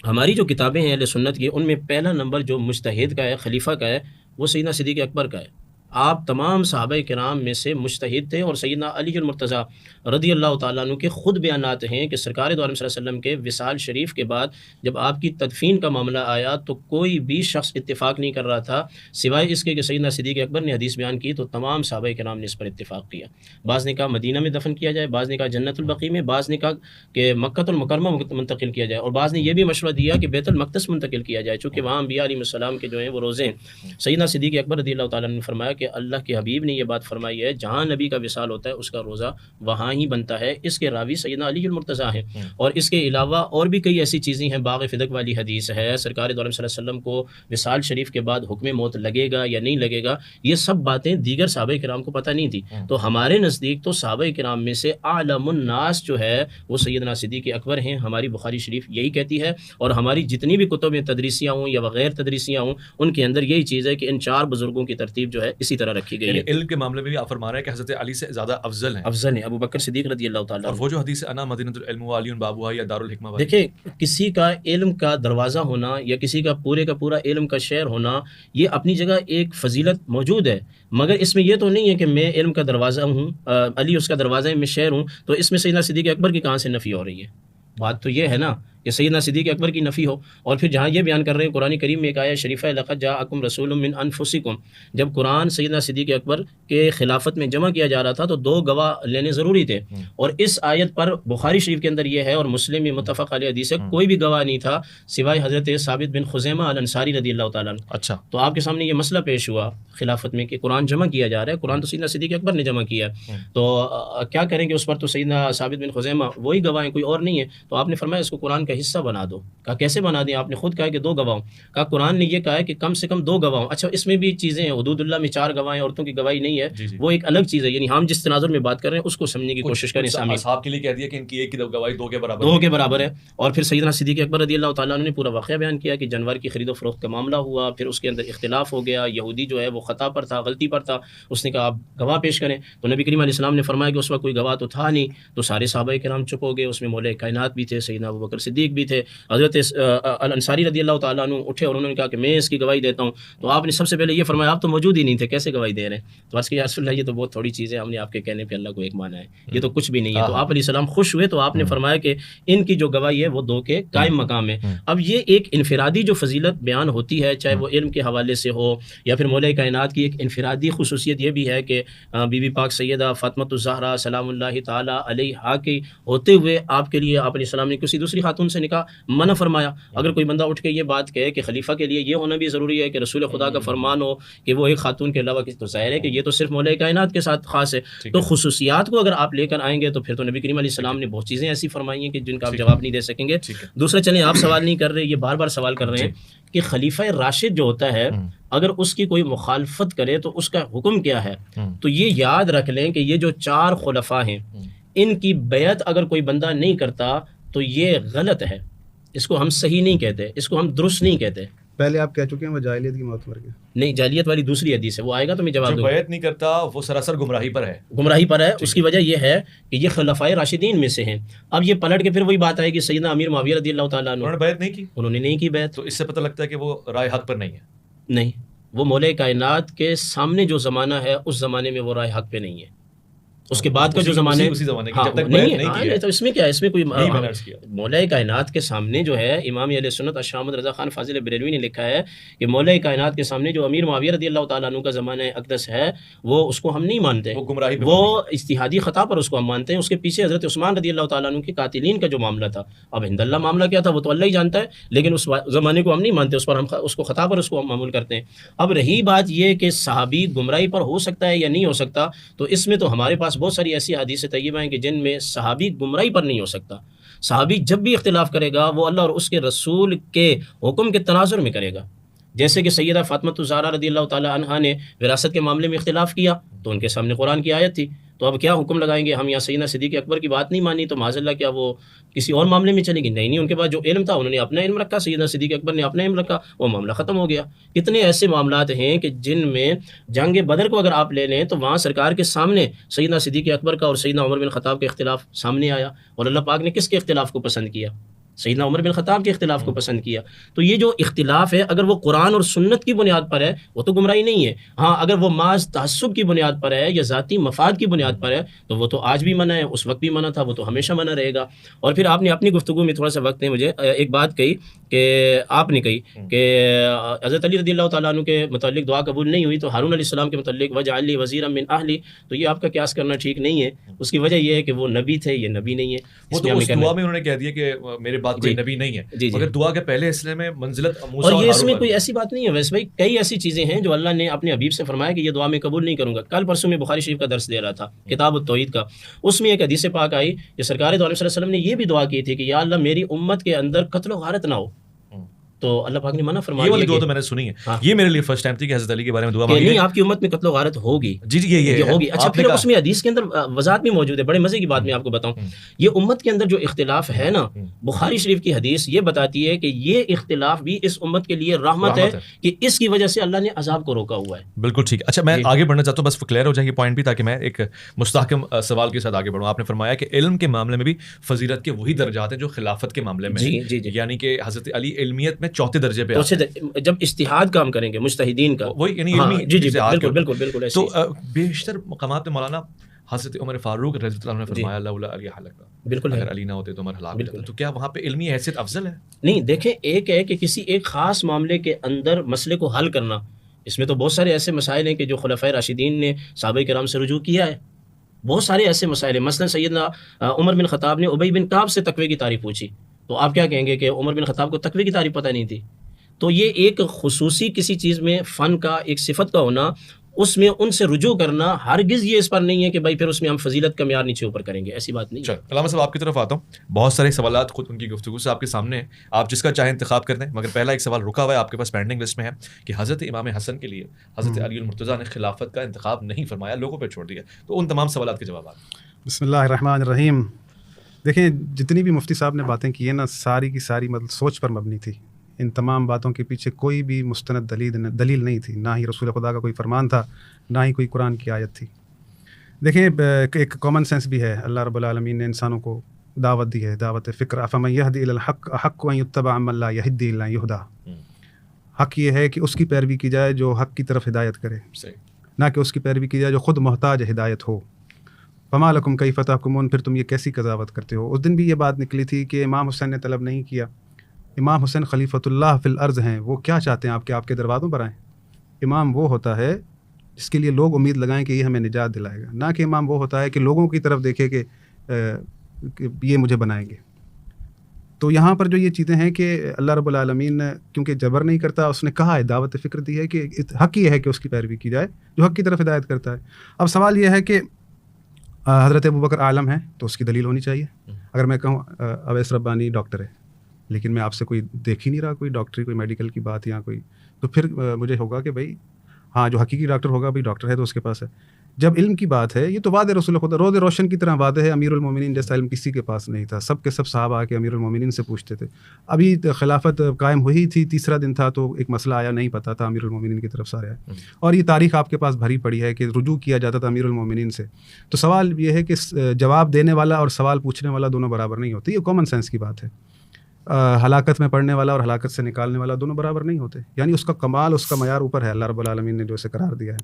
ہماری جو کتابیں ہیں اہل سنت کی، ان میں پہلا نمبر جو مجتہد کا ہے، خلیفہ کا ہے، وہ سیدنا صدیق اکبر کا ہے۔ آپ تمام صحابہ کرام میں سے مجتہد تھے، اور سیدنا علی المرتضیٰ رضی اللہ تعالیٰ عنہ کے خود بیانات ہیں کہ سرکار دو عالم صلی اللہ علیہ وسلم کے وصال شریف کے بعد جب آپ کی تدفین کا معاملہ آیا تو کوئی بھی شخص اتفاق نہیں کر رہا تھا سوائے اس کے کہ سیدنا صدیق اکبر نے حدیث بیان کی، تو تمام صحابہ کرام نے اس پر اتفاق کیا۔ بعض نے کہا مدینہ میں دفن کیا جائے، بعض نے کہا جنت البقیع میں، بعض نے کہا کہ مکہ المکرمہ منتقل کیا جائے، اور بعض نے یہ بھی مشورہ دیا کہ بیت المقدس منتقل کیا جائے، چونکہ وہاں انبیاء علیہ السلام کے جو ہیں وہ روزے ہیں۔ سیدنا صدیق اکبر رضی اللہ تعالیٰ نے فرمایا کہ اللہ کے حبیب نے یہ بات فرمائی ہے جہاں نبی کا وصال ہوتا ہے اس کا روزہ وہاں ہی بنتا ہے۔ اس کے راوی سیدنا علی المرتضیٰ ہیں، اور اس کے علاوہ اور بھی کئی ایسی چیزیں ہیں۔ باغ فدق والی حدیث ہے، سرکار دو عالم صلی اللہ علیہ وسلم کو وصال شریف کے بعد حکم موت لگے گا یا نہیں لگے گا، یہ سب باتیں دیگر صحابہ کرام کو پتہ نہیں تھی۔ تو ہمارے نزدیک تو صحابہ کرام میں سے اعلم الناس جو ہے وہ سیدنا صدیق اکبر ہیں۔ ہماری بخاری شریف یہی کہتی ہے، اور ہماری جتنی بھی کتب تدریسیاں ہوں یا غیر تدریسیاں ہوں ان کے اندر یہی چیز ہے کہ ان چار بزرگوں کی ترتیب جو ہے اسی طرح رکھی گئی ہے۔ علم کے معاملے میں بھی آپ فرما رہے ہیں کہ حضرت علی سے زیادہ افضل ہیں، افضل ہیں ابو بکر صدیق رضی اللہ تعالیٰ۔ اور وہ جو حدیث انا مدینۃ العلم و علی بابوہا یا دارالحکمہ والی، دیکھیں کسی کا علم کا دروازہ ہونا یا کسی کا پورا علم کا شہر ہونا، یہ اپنی جگہ ایک فضیلت موجود ہے، مگر اس میں یہ تو نہیں ہے کہ میں علم کا دروازہ ہوں، علی اس کا دروازہ ہے، میں شہر ہوں، تو اس میں سیدنا صدیق اکبر کی کہاں سے نفی ہو رہی ہے؟ بات تو یہ ہے نا کہ سیدنا صدیق اکبر کی نفی ہو۔ اور پھر جہاں یہ بیان کر رہے ہیں قرآن کریم میں ایک آیہ شریفہ لقد جاءکم رسول من انفسکم، جب قرآن سیدنا صدیق اکبر کے خلافت میں جمع کیا جا رہا تھا تو 2 گواہ لینے ضروری تھے، اور اس آیت پر بخاری شریف کے اندر یہ ہے اور مسلم میں متفق علیہ حدیث ہے کوئی بھی گواہ نہیں تھا سوائے حضرت ثابت بن خزیمہ الانصاری رضی اللہ تعالیٰ عنہ۔ اچھا، تو آپ کے سامنے یہ مسئلہ پیش ہوا خلافت میں کہ قرآن جمع کیا جا رہا ہے، قرآن تو سیدنا صدیق اکبر نے جمع کیا ہے، تو کیا کریں گے اس پر؟ تو سیدنا ثابت بن خزیمہ وہی گواہ ہیں، کوئی اور نہیں ہے۔ تو آپ نے فرمایا اس کو قرآن کا حصہ بنا دو۔ کہا کیسے بنا دیں؟ آپ نے خود کہا کہ 2 گواہ ہوں۔ کہا قرآن نے یہ کہا ہے کہ کم سے کم 2 گواہ ہوں۔ اچھا اس میں بھی چیزیں ہیں، حدود اللہ میں 4 گواہ ہیں، عورتوں کی گواہی نہیں ہے، وہ ایک الگ چیز ہے، یعنی ہم جس تناظر میں بات کر رہے ہیں اس کو سمجھنے کی کوشش کریں۔ اصحاب کے لیے کہہ دیا کہ ان کی ایک کی گواہی 2 کے برابر، 2 کے برابر ہے۔ اور پھر سیدنا صدیق اکبر رضی اللہ تعالیٰ عنہ نے پورا واقعہ بیان کیا کہ جانور کی خرید و فروخت کا معاملہ ہوا، پھر اس کے اندر اختلاف ہو گیا، یہودی جو ہے وہ خطا پر تھا، غلطی پر تھا، اس نے کہا آپ گواہ پیش کریں، تو نبی کریم علیہ السلام نے فرمایا کہ اس وقت کوئی گواہ تو تھا نہیں، تو سارے صحابہ کرام چپ ہو گئے، اس میں مولا کائنات بھی تھے، سیدنا ابو بکر صدیق بھی تھے، حضرت الانصاری رضی اللہ تعالیٰ عنہ اٹھے اور انہوں نے کہا کہ میں اس کی گواہی دیتا ہوں۔ تو آپ نے سب سے پہلے یہ فرمایا آپ تو موجود ہی نہیں تھے، کیسے گواہی دے رہے ہیں؟ تو عرض کیا رسول اللہ یہ تو بہت تھوڑی چیز ہے، ہم نے آپ کے کہنے پہ اللہ کو ایک مانا ہے، یہ تو کچھ بھی نہیں ہے۔ تو آپ علیہ السلام خوش ہوئے، تو آپ نے فرمایا کہ ان کی جو گواہی ہے وہ 2 کے قائم مقام ہے۔ اب یہ ایک انفرادی جو فضیلت بیان ہوتی ہے، چاہے وہ علم کے حوالے سے ہو یا پھر مولا کائنات کی ایک انفرادی خصوصیت یہ بھی ہے کہ بی بی پاک سیدہ فاطمۃ الزہرا سلام اللہ تعالیٰ علیہا کے ہوتے ہوئے آپ کے لیے آپ علیہ السلام نے کسی دوسری خاتون سے نکاح منع فرمایا۔ اگر کوئی بندہ اٹھ کے یہ بات کہے کہ خلیفہ کے لیے یہ ہونا بھی ضروری ہے کہ رسول خدا کا فرمان ہو کہ وہ ایک خاتون کے علاوہ کسی، تو ظاہر ہے کہ یہ تو صرف مولا کائنات کے ساتھ خاص ہے۔ تو خصوصیات کو اگر آپ لے کر آئیں گے تو پھر تو نبی کریم علیہ السلام نے بہت چیزیں ایسی فرمائی ہیں کہ جن کا آپ جواب نہیں دے سکیں گے۔ دوسرا چلیں آپ سوال نہیں کر رہے، یہ بار بار سوال کر رہے ہیں کہ خلیفہ راشد جو ہوتا ہے اگر اس کی کوئی مخالفت کرے تو اس کا حکم کیا ہے؟ تو یہ یاد رکھ لیں کہ یہ جو 4 خلفاء ہیں ان کی بیعت اگر کوئی بندہ نہیں کرتا تو یہ غلط ہے، اس کو ہم صحیح نہیں کہتے، اس کو ہم درست نہیں کہتے۔ پہلے آپ کہہ چکے ہیں وہ جاہلیت کی موت مر گیا، نہیں جاہلیت والی دوسری حدیث ہے، وہ آئے گا تو میں جواب جو دوں گا۔ بیعت نہیں کرتا وہ سراسر گمراہی پر ہے، گمراہی پر ہے۔ اس کی وجہ یہ ہے کہ یہ خلفائے راشدین میں سے ہیں۔ اب یہ پلٹ کے پھر وہی بات آئے کہ سیدنا امیر معاویہ رضی اللہ تعالیٰ عنہ انہوں نے بیعت نہیں کی، انہوں نے نہیں کی بیعت، تو اس سے پتہ لگتا ہے کہ وہ رائے حق پر نہیں ہے۔ نہیں، وہ مولا کائنات کے سامنے جو زمانہ ہے اس زمانے میں وہ رائے حق پہ نہیں ہے، اس کے بعد کا جو زمانہ ہے اسی زمانے کی ہاں جب تک نہیں بیعت نہیں کی ہے، ہے، تو اس میں کیا ہے، اس میں کوئی نہیں میں نے عرض کیا۔ مولا کائنات کے سامنے جو ہے امام اہل سنت اشرف احمد رضا خان فاضل بریلوی نے لکھا ہے کہ مولا کائنات کے سامنے جو امیر معاویہ رضی اللہ تعالیٰ عنہ کا زمانہ اقدس ہے وہ اس کو ہم نہیں مانتے، وہ گمراہی پہ وہ اجتہادی خطا پر اس کو ہم مانتے ہیں۔ اس کے پیچھے حضرت عثمان رضی اللہ تعالیٰ عنہ کے قاتلین کا جو معاملہ تھا، اب ہند اللہ معاملہ کیا تھا وہ تو اللہ ہی جانتا ہے، لیکن اس زمانے کو ہم نہیں مانتے، اس پر ہم اس کو خطا پر اس کو ہم معمول کرتے ہیں۔ اب رہی بات یہ کہ صحابی گمراہی پر ہو سکتا ہے یا نہیں ہو سکتا، تو اس میں تو ہمارے پاس بہت ساری ایسی حدیث طیبہ ہیں کہ جن میں صحابی گمراہی پر نہیں ہو سکتا۔ صحابی جب بھی اختلاف کرے گا وہ اللہ اور اس کے رسول کے حکم کے تناظر میں کرے گا۔ جیسے کہ سیدہ فاطمہ الزہرا رضی اللہ تعالی عنہا نے وراثت کے معاملے میں اختلاف کیا تو ان کے سامنے قرآن کی آیت تھی، تو اب کیا حکم لگائیں گے ہم؟ یا سیدنا صدیق اکبر کی بات نہیں مانی تو معاذ اللہ کیا وہ کسی اور معاملے میں چلے گی؟ نہیں، ان کے پاس جو علم تھا انہوں نے اپنا علم رکھا، سیدنا صدیق اکبر نے اپنا علم رکھا، وہ معاملہ ختم ہو گیا۔ کتنے ایسے معاملات ہیں کہ جن میں جنگ بدر کو اگر آپ لے لیں تو وہاں سرکار کے سامنے سیدنا صدیق اکبر کا اور سیدنا عمر بن خطاب کا اختلاف سامنے آیا، اور اللہ پاک نے کس کے اختلاف کو پسند کیا؟ سیدنا عمر بن خطاب کے اختلاف کو پسند کیا۔ تو یہ جو اختلاف ہے اگر وہ قرآن اور سنت کی بنیاد پر ہے وہ تو گمراہی نہیں ہے، ہاں اگر وہ محض تعصب کی بنیاد پر ہے یا ذاتی مفاد کی بنیاد پر ہے تو وہ تو آج بھی منع ہے، اس وقت بھی منع تھا، وہ تو ہمیشہ منع رہے گا۔ اور پھر آپ نے اپنی گفتگو میں تھوڑا سا وقت ہے مجھے ایک بات کہی کہ آپ نے کہی کہ حضرت علی رضی اللہ تعالیٰ عنہ کے متعلق دعا قبول نہیں ہوئی تو ہارون علیہ السلام کے متعلق وجعل لی وزیرا من اہلی، تو یہ آپ کا قیاس کرنا ٹھیک نہیں ہے۔ اس کی وجہ یہ ہے کہ وہ نبی تھے، یہ نبی نہیں ہے۔ وہ تو اس دعا میں انہوں نے کہہ دیا کہ میرے بعد کوئی نبی نہیں ہے، مگر دعا کے پہلے حصے میں منزلت موسیٰ اور یہ اس میں کوئی ایسی بات نہیں ہے ویسے بھائی، کئی ایسی چیزیں ہیں جو اللہ نے اپنے حبیب سے فرمایا کہ یہ دعا میں قبول نہیں کروں گا۔ کل پرسوں میں بخاری شریف کا درس دے رہا تھا کتاب التوحید کا، اس میں ایک حدیث پاک آئی کہ سرکار دو علیہ وسلم نے یہ بھی دعا کی تھی کہ یا اللہ میری امت کے اندر قتل و غارت نہ ہو، تو اللہ پاک نے منع فرما دیا۔ یہ والی دعا تو میں نے سنی ہے، یہ میرے لیے فرسٹ ٹائم تھی کہ حضرت علی کے بارے میں دعا مانگی نہیں، آپ کی امت میں قتل و غارت ہوگی۔ جی یہ ہوگی۔ اچھا پھر اس میں حدیث کے اندر وضاحت بھی موجود ہے، بڑے مزے کی بات میں آپ کو بتاؤں، یہ امت کے اندر جو اختلاف ہے نا، بخاری شریف کی حدیث یہ بتاتی ہے کہ یہ اختلاف بھی اس امت کے لیے رحمت ہے کہ اس کی وجہ سے اللہ نے عذاب کو روکا ہوا ہے۔ بالکل ٹھیک ہے۔ اچھا میں آگے بڑھنا چاہتا ہوں، بس کلیئر ہو جائے یہ پوائنٹ بھی، تاکہ میں ایک مستحکم سوال کے ساتھ آگے بڑھوں۔ آپ نے فرمایا کہ علم کے معاملے میں بھی فضیلت کے وہی درجات ہیں جو خلافت کے معاملے میں ہیں، یعنی کہ حضرت علی علمیت میں چوتھے درجے پہ، جب اجتہاد کام کریں گے مجتہدین کا، وہی یعنی جی بالکل۔ تو بیشتر مقامات میں مولانا حضرت عمر فاروق رضی اللہ عنہ نے فرمایا لولا علی ہلکنا، بالکل اگر علی نہ ہوتے تو عمر ہلاک ہو جاتا۔ تو کیا وہاں پہ علمی حیثیت افضل ہے؟ نہیں، دیکھیں ایک ہے کہ کسی ایک خاص معاملے کے اندر مسئلے کو حل کرنا، اس میں تو بہت سارے ایسے مسائل ہیں کہ جو خلفائے راشدین نے صحابہ کرام سے رجوع کیا ہے، بہت سارے ایسے مسائل ہیں۔ مثلا سیدنا عمر بن خطاب نے ابی بن کعب سے تقوی کی تعریف پوچھی، تو آپ کیا کہیں گے کہ عمر بن خطاب کو تقوی کی تعریف پتہ نہیں تھی؟ تو یہ ایک خصوصی کسی چیز میں فن کا ایک صفت کا ہونا، اس میں ان سے رجوع کرنا ہرگز یہ اس پر نہیں ہے کہ بھائی پھر اس میں ہم فضیلت کا معیار نیچے اوپر کریں گے، ایسی بات نہیں ہے۔ علامہ صاحب آپ کی طرف آتا ہوں، بہت سارے سوالات خود ان کی گفتگو سے آپ کے سامنے ہیں، آپ جس کا چاہیں انتخاب کر دیں، مگر پہلا ایک سوال رکا ہوا ہے آپ کے پاس پینڈنگ لسٹ میں ہے کہ حضرت امام حسن کے لیے حضرت علی المرتضیٰ نے خلافت کا انتخاب نہیں فرمایا، لوگوں پہ چھوڑ دیا، تو ان تمام سوالات کے جوابات۔ بسم اللہ الرحمن الرحیم۔ دیکھیں جتنی بھی مفتی صاحب نے باتیں کی ہیں نا، ساری کی ساری مطلب سوچ پر مبنی تھی، ان تمام باتوں کے پیچھے کوئی بھی مستند دلیل نہیں تھی، نہ ہی رسول خدا کا کوئی فرمان تھا، نہ ہی کوئی قرآن کی آیت تھی۔ دیکھیں ایک کامن سینس بھی ہے، اللہ رب العالمین نے انسانوں کو دعوت دی ہے، دعوت فکر، افمن یہدی الی الحق احق ان یتبع امن لا یہدی الا یہدی۔ حق یہ ہے کہ اس کی پیروی کی جائے جو حق کی طرف ہدایت کرے، نہ کہ اس کی پیروی کی جائے جو خود محتاج ہدایت ہو۔ فما لکم کیف تحکمون، پھر تم یہ کیسی قضاوت کرتے ہو۔ اس دن بھی یہ بات نکلی تھی کہ امام حسین نے طلب نہیں کیا، امام حسین خلیفۃ اللہ فی الارض ہیں، وہ کیا چاہتے ہیں آپ کے دروازوں پر آئیں؟ امام وہ ہوتا ہے جس کے لیے لوگ امید لگائیں کہ یہ ہمیں نجات دلائے گا، نہ کہ امام وہ ہوتا ہے کہ لوگوں کی طرف دیکھے کہ یہ مجھے بنائیں گے۔ تو یہاں پر جو یہ چیزیں ہیں کہ اللہ رب العالمین کیونکہ جبر نہیں کرتا، اس نے کہا ہے، دعوت فکر دی ہے کہ حق یہ ہے کہ اس کی پیروی کی جائے جو حق کی طرف ہدایت کرتا ہے۔ اب سوال یہ ہے کہ حضرت ابوبکر عالم ہے تو اس کی دلیل ہونی چاہیے۔ اگر میں کہوں اویس ربانی ڈاکٹر ہے لیکن میں آپ سے کوئی دیکھ ہی نہیں رہا کوئی ڈاکٹری کوئی میڈیکل کی بات یا کوئی، تو پھر مجھے ہوگا کہ بھائی ہاں جو حقیقی ڈاکٹر ہوگا بھائی ڈاکٹر ہے تو اس کے پاس ہے۔ جب علم کی بات ہے یہ تو واضح رسول خدا روز روشن کی طرح واضح ہے، امیر المومنین جیسا علم کسی کے پاس نہیں تھا، سب کے سب صحابہ آ کے امیر المومنین سے پوچھتے تھے۔ ابھی خلافت قائم ہوئی تھی، تیسرا دن تھا تو ایک مسئلہ آیا، نہیں پتہ تھا، امیر المومنین کی طرف سارے آئے، اور یہ تاریخ آپ کے پاس بھری پڑی ہے کہ رجوع کیا جاتا تھا امیر المومنین سے۔ تو سوال یہ ہے کہ جواب دینے والا اور سوال پوچھنے والا دونوں برابر نہیں ہوتے، یہ کامن سینس کی بات ہے۔ ہلاکت میں پڑھنے والا اور ہلاکت سے نکالنے والا دونوں برابر نہیں ہوتے، یعنی اس کا کمال، اس کا معیار اوپر ہے، اللہ رب العالمین نے جو اسے قرار دیا ہے۔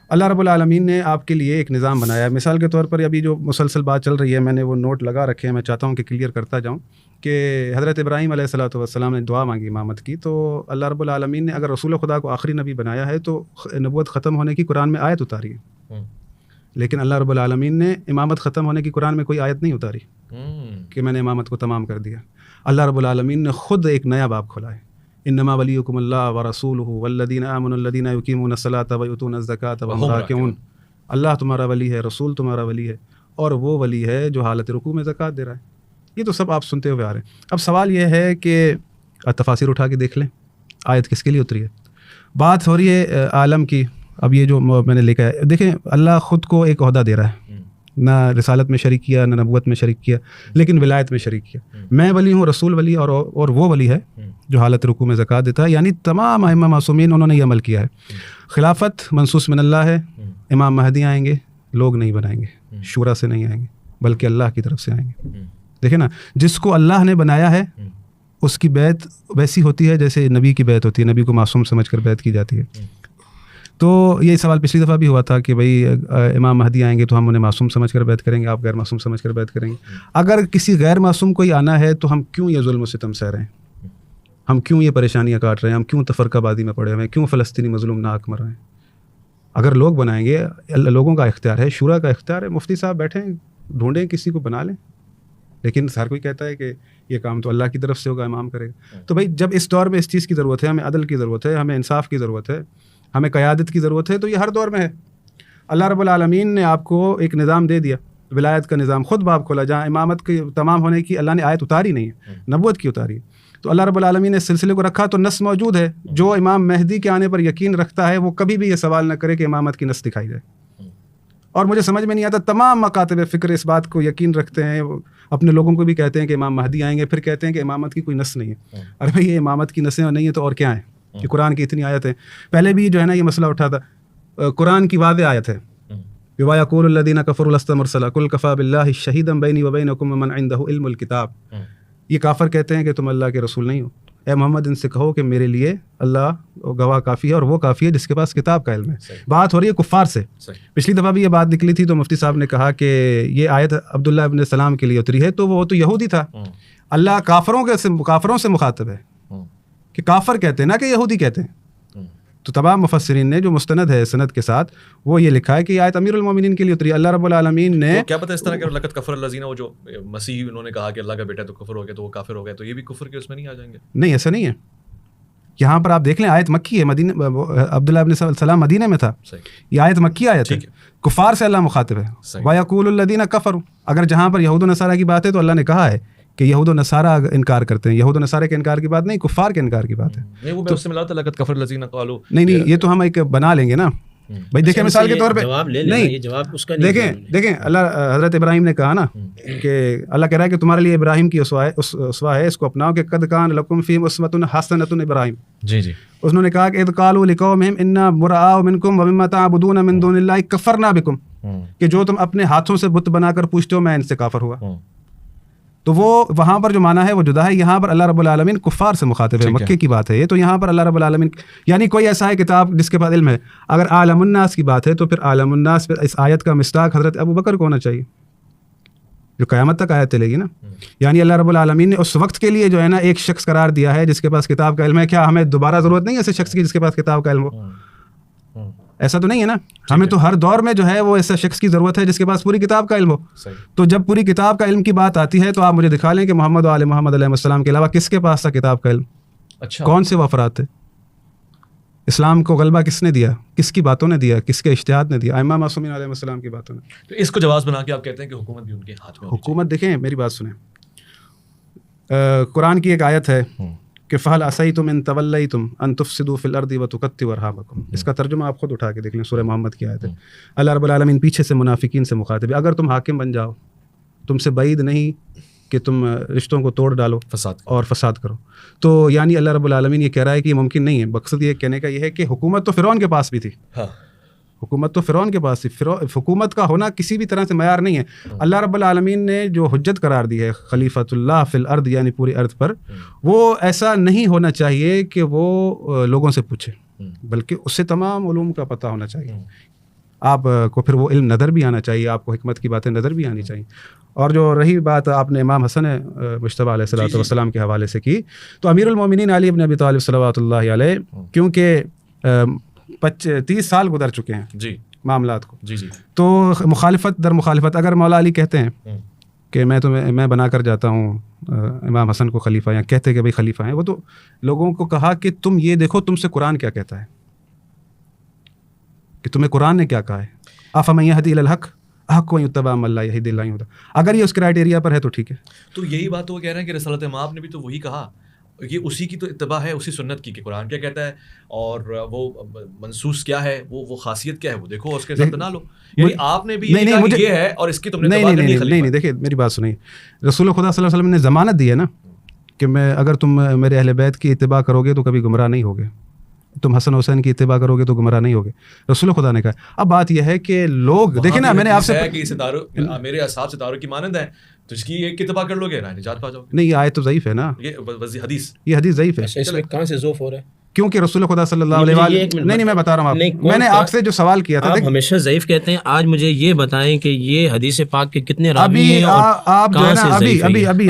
اللہ رب العالمین نے آپ کے لیے ایک نظام بنایا ہے۔ مثال کے طور پر ابھی جو مسلسل بات چل رہی ہے، میں نے وہ نوٹ لگا رکھے ہیں، میں چاہتا ہوں کہ کلیئر کرتا جاؤں کہ حضرت ابراہیم علیہ الصلوۃ والسلام نے دعا مانگی امامت کی، تو اللہ رب العالمین نے اگر رسول خدا کو آخری نبی بنایا ہے تو نبوت ختم ہونے کی قرآن میں آیت اتاری ہے، لیکن اللہ رب العالمین نے امامت ختم ہونے کی قرآن میں کوئی آیت نہیں اتاری کہ میں نے امامت کو تمام کر دیا۔ اللہ رب العالمین نے خود ایک نیا باب کھولا ہے، انما ولیکم اللہ ورسولہ والذین آمنوا الذین یقیمون الصلاۃ ویؤتون الزکاۃ وہم راکعون۔ اللہ تمہارا ولی ہے، رسول تمہارا ولی ہے، اور وہ ولی ہے جو حالت رکوع میں زکوٰۃ دے رہا ہے۔ یہ تو سب آپ سنتے ہوئے آ رہے ہیں۔ اب سوال یہ ہے کہ تفاسیر اٹھا کے دیکھ لیں، آیت کس کے لیے اتری ہے؟ بات ہو رہی ہے عالم کی. اب یہ جو میں نے لکھا ہے، دیکھیں اللہ خود کو ایک عہدہ دے رہا ہے، نہ رسالت میں شریک کیا، نہ نبوت میں شریک کیا، لیکن ولایت میں شریک کیا. میں ولی ہوں، رسول ولی، اور وہ ولی ہے جو حالت رکوع میں زکوٰۃ دیتا ہے. یعنی تمام ائمہ معصومین انہوں نے یہ عمل کیا ہے. خلافت منصوص من اللہ ہے. امام مہدی آئیں گے، لوگ نہیں بنائیں گے، شورا سے نہیں آئیں گے، بلکہ اللہ کی طرف سے آئیں گے. دیکھیں نا، جس کو اللہ نے بنایا ہے اس کی بیعت ویسی ہوتی ہے جیسے نبی کی بیعت ہوتی ہے، نبی کو معصوم سمجھ کر بیعت کی جاتی ہے. تو یہ سوال پچھلی دفعہ بھی ہوا تھا کہ بھئی امام مہدی آئیں گے تو ہم انہیں معصوم سمجھ کر بیعت کریں گے، آپ غیر معصوم سمجھ کر بیعت کریں گے. اگر کسی غیر معصوم کو ہی آنا ہے تو ہم کیوں یہ ظلم و ستم سہ رہے ہیں؟ ہم کیوں یہ پریشانیاں کاٹ رہے ہیں؟ ہم کیوں تفرقہ بازی میں پڑے ہوئے ہیں؟ کیوں فلسطینی مظلوم ناحق مر رہے ہیں؟ اگر لوگ بنائیں گے، لوگوں کا اختیار ہے، شورا کا اختیار ہے. مفتی صاحب بیٹھیں، ڈھونڈیں کسی کو بنا لیں. لیکن ہر کوئی کہتا ہے کہ یہ کام تو اللہ کی طرف سے ہوگا، امام کرے گا. تو بھائی جب اس دور میں اس چیز کی ضرورت ہے، ہمیں عدل کی ضرورت ہے، ہمیں انصاف کی ضرورت ہے، ہمیں قیادت کی ضرورت ہے، تو یہ ہر دور میں ہے. اللہ رب العالمین نے آپ کو ایک نظام دے دیا، ولایت کا نظام. خود باب کھولا جہاں امامت کے تمام ہونے کی اللہ نے آیت اتاری نہیں ہے، نبوت کی اتاری ہے. تو اللہ رب العالمین نے اس سلسلے کو رکھا تو نص موجود ہے. جو امام مہدی کے آنے پر یقین رکھتا ہے وہ کبھی بھی یہ سوال نہ کرے کہ امامت کی نص دکھائی جائے. اور مجھے سمجھ میں نہیں آتا، تمام مکاتب فکر اس بات کو یقین رکھتے ہیں، اپنے لوگوں کو بھی کہتے ہیں کہ امام مہدی آئیں گے، پھر کہتے ہیں کہ امامت کی کوئی نص نہیں ہے. ارے بھائی یہ امامت کی نصیں نہیں ہیں تو اور کیا ہیں؟ کہ قرآن کی اتنی آیت ہیں. پہلے بھی جو ہے نا یہ مسئلہ اٹھا تھا. قرآن کی واضح آیت ہے، وَيَقُولُ الَّذِينَ كَفَرُوا لَسْتَ مُرْسَلًا قُلْ كَفَىٰ بِاللَّهِ شَهِيدًا بَيْنِي وَبَيْنَكُمْ وَمَنْ عِندَهُ علم الكتاب. یہ کافر کہتے ہیں کہ تم اللہ کے رسول نہیں ہو. اے محمد ان سے کہو کہ میرے لیے اللہ گواہ کافی ہے، اور وہ کافی ہے جس کے پاس کتاب کا علم ہے. بات ہو رہی ہے کفار سے. پچھلی دفعہ بھی یہ بات نکلی تھی تو مفتی صاحب نے کہا کہ یہ آیت عبداللہ ابن سلام کے لیے اتری ہے، تو وہ تو یہودی تھا. اللہ کافروں سے مخاطب ہے کہ کافر کہتے ہیں، نہ کہ یہودی کہتے ہیں. تو تمام مفسرین نے جو مستند ہے سند کے ساتھ وہ یہ لکھا ہے کہ یہ آیت امیر المومنین کے لیے اتری. اللہ رب العالمین نے کیا پتہ اس طرح کہ لقد کفر الذین، وہ جو مسیح انہوں نے کہا کہ اللہ کا بیٹا تو کفر ہو گیا، تو وہ کافر ہو گئے، تو یہ بھی کفر کے اس میں نہیں آ جائیں گے؟ نہیں، ایسا نہیں ہے. یہاں پر آپ دیکھ لیں آیت مکی ہے، مدینہ، عبداللہ ابن سلام مدینہ میں تھا. یہ آیت مکی آیت ہے، کفار سے اللہ مخاطب ہے. وَيَقُولُ الَّذِينَ كَفَرُوا، اگر جہاں پر یہود و نصارہ کی بات ہے تو اللہ نے کہا ہے کہ یہود و نصارہ انکار کرتے ہیں. یہود و نصارہ کے انکار کی بات نہیں، کفار کے انکار کی بات ہے. نہیں، وہ اس سے ملا تھا لقد کفر الذین قالوا. نہیں، یہ تو ہم ایک بنا لیں گے نا بھائی. دیکھیں مثال کے طور پہ، نہیں دیکھیں اللہ حضرت ابراہیم نے کہا نا کہ اللہ کہہ رہا ہے کہ تمہارے لیے ابراہیم کی اسوہ ہے، اس کو اپناؤ، کہ قد کان لکم فیہم اسوۃ حسنۃ ابراہیم. جی جی. انہوں نے کہا کہ اذ قالوا لقومہم انا براء منکم ومما تعبدون من دون اللہ کفرنا بکم، کہ جو تم اپنے ہاتھوں سے بت بنا کر پوچھتے ہو میں ان سے کافر ہوا. تو وہ وہاں پر جو معنی ہے وہ جدا ہے. یہاں پر اللہ رب العالمین کفار سے مخاطب ہے، مکے کی بات ہے یہ. تو یہاں پر اللہ رب العالمین یعنی کوئی ایسا ہے کتاب جس کے پاس علم ہے. اگر عالم الناس کی بات ہے تو پھر عالم الناس پہ اس آیت کا مصداق حضرت ابو بکر کو ہونا چاہیے جو قیامت تک آیت چلے گی نا. یعنی اللہ رب العالمین نے اس وقت کے لیے جو ہے نا ایک شخص قرار دیا ہے جس کے پاس کتاب کا علم ہے. کیا ہمیں دوبارہ ضرورت نہیں ہے ایسے شخص کی جس کے پاس کتاب کا علم ہو؟ ایسا تو نہیں ہے نا. ہمیں تو ہر دور میں جو ہے وہ ایسا شخص کی ضرورت ہے جس کے پاس پوری کتاب کا علم ہو. تو جب پوری کتاب کا علم کی بات آتی ہے تو آپ مجھے دکھا لیں کہ محمد و آل محمد علیہ السلام کے علاوہ کس کے پاس تھا کتاب کا علم؟ اچھا، کون سے وہ افراد تھے؟ اسلام کو غلبہ کس نے دیا؟ کس کی باتوں نے دیا؟ کس کے اجتہاد نے دیا؟ ائمہ معصومین علیہ السلام کی باتوں نے. تو اس کو جواز بنا کے آپ کہتے ہیں کہ حکومت بھی ان کے ہاتھ میں. حکومت دیکھیں میری بات سنیں، قرآن کی ایک آیت ہے کہ فَهَلْ عَصَيْتُمْ إِن تَوَلَّيْتُمْ أَن تُفْسِدُوا فِي الْأَرْضِ وَتُقَطِّعُوا أَرْحَامَكُمْ. اس کا ترجمہ آپ خود اٹھا کے دیکھ لیں، سورہ محمد کی آیت ہے. اللہ رب العالمین پیچھے سے منافقین سے مخاطب ہے. اگر تم حاکم بن جاؤ، تم سے بعید نہیں کہ تم رشتوں کو توڑ ڈالو اور فساد کرو. تو یعنی اللہ رب العالمین یہ کہہ رہا ہے کہ یہ ممکن نہیں ہے. مقصد یہ کہنے کا یہ ہے کہ حکومت تو فرعون کے پاس بھی تھی. حکومت تو فرعون کے پاس تھی. حکومت کا ہونا کسی بھی طرح سے معیار نہیں ہے. اللہ رب العالمین نے جو حجت قرار دی ہے خلیفۃ اللہ فی الارض، یعنی پوری ارض پر، وہ ایسا نہیں ہونا چاہیے کہ وہ لوگوں سے پوچھے، بلکہ اسے تمام علوم کا پتہ ہونا چاہیے. آپ کو پھر وہ علم نظر بھی آنا چاہیے، آپ کو حکمت کی باتیں نظر بھی آنی چاہیے. اور جو رہی بات آپ نے امام حسن مجتبیٰ علیہ الصلوۃ والسلام کے حوالے سے کی، تو امیر المومنین علی بن ابی طالب صلوات اللہ علیہ، کیونکہ 30 سال گزر چکے ہیں جی معاملات کو، جی تو مخالفت در مخالفت. اگر مولا علی کہتے ہیں کہ میں بنا کر جاتا ہوں امام حسن کو خلیفہ، یا کہتے کہ بھائی خلیفہ ہیں، وہ تو لوگوں کو کہا کہ تم یہ دیکھو تم سے قرآن کیا کہتا ہے، کہ تمہیں قرآن نے کیا کہا ہے. افمن یہدی الی الحق احق ان یتبع من لا یہدی الا ان یہدی. اگر یہ اس کرائٹیریا پر ہے تو ٹھیک ہے. تو یہی بات وہ کہہ رہے ہیں کہ رسالت مآب نے بھی تو وہی کہا یہ اسی کی تو اتباع ہے، اسی سنت کی کہ قرآن کیا کہتا ہے اور وہ منسوس کیا ہے، وہ خاصیت کیا ہے، وہ دیکھو اس کے ساتھ بنا لو. یعنی آپ نے بھی یہ کہا کہ یہ ہے اور اس کی تم نے اتباع کرنی. نہیں دیکھیے میری بات سنیے، رسول خدا صلی اللہ علیہ وسلم نے ضمانت دی ہے نا کہ اگر تم میرے اہل بیت کی اتباع کرو گے تو کبھی گمراہ نہیں ہوگے، تم حسن حسین کی اتباع کرو گے تو گمراہ نہیں ہوگے، رسول خدا نے کہا. اب بات یہ ہے کہ لوگ دیکھیں نا، میں نے آپ سے میرے اصحاب ستاروں کی مانند ہے تو اس کی ایک اتباع کر لو گے نجات پا جاؤ گے. نہیں، یہ آیت تو ضعیف ہے نا، یہ حدیث ضعیف ہے. اس میں کہاں سے ذوف ہو رہا ہے؟ کیونکہ رسول خدا صلی اللہ علیہ وسلم نہیں میں بتا رہا ہوں آپ، میں نے آپ سے جو سوال کیا تھا، آپ ہمیشہ ضعیف کہتے ہیں، آج مجھے یہ بتائیں کہ یہ حدیث پاک کے کتنے راوی ہیں اور آپ جو ہے نا ابھی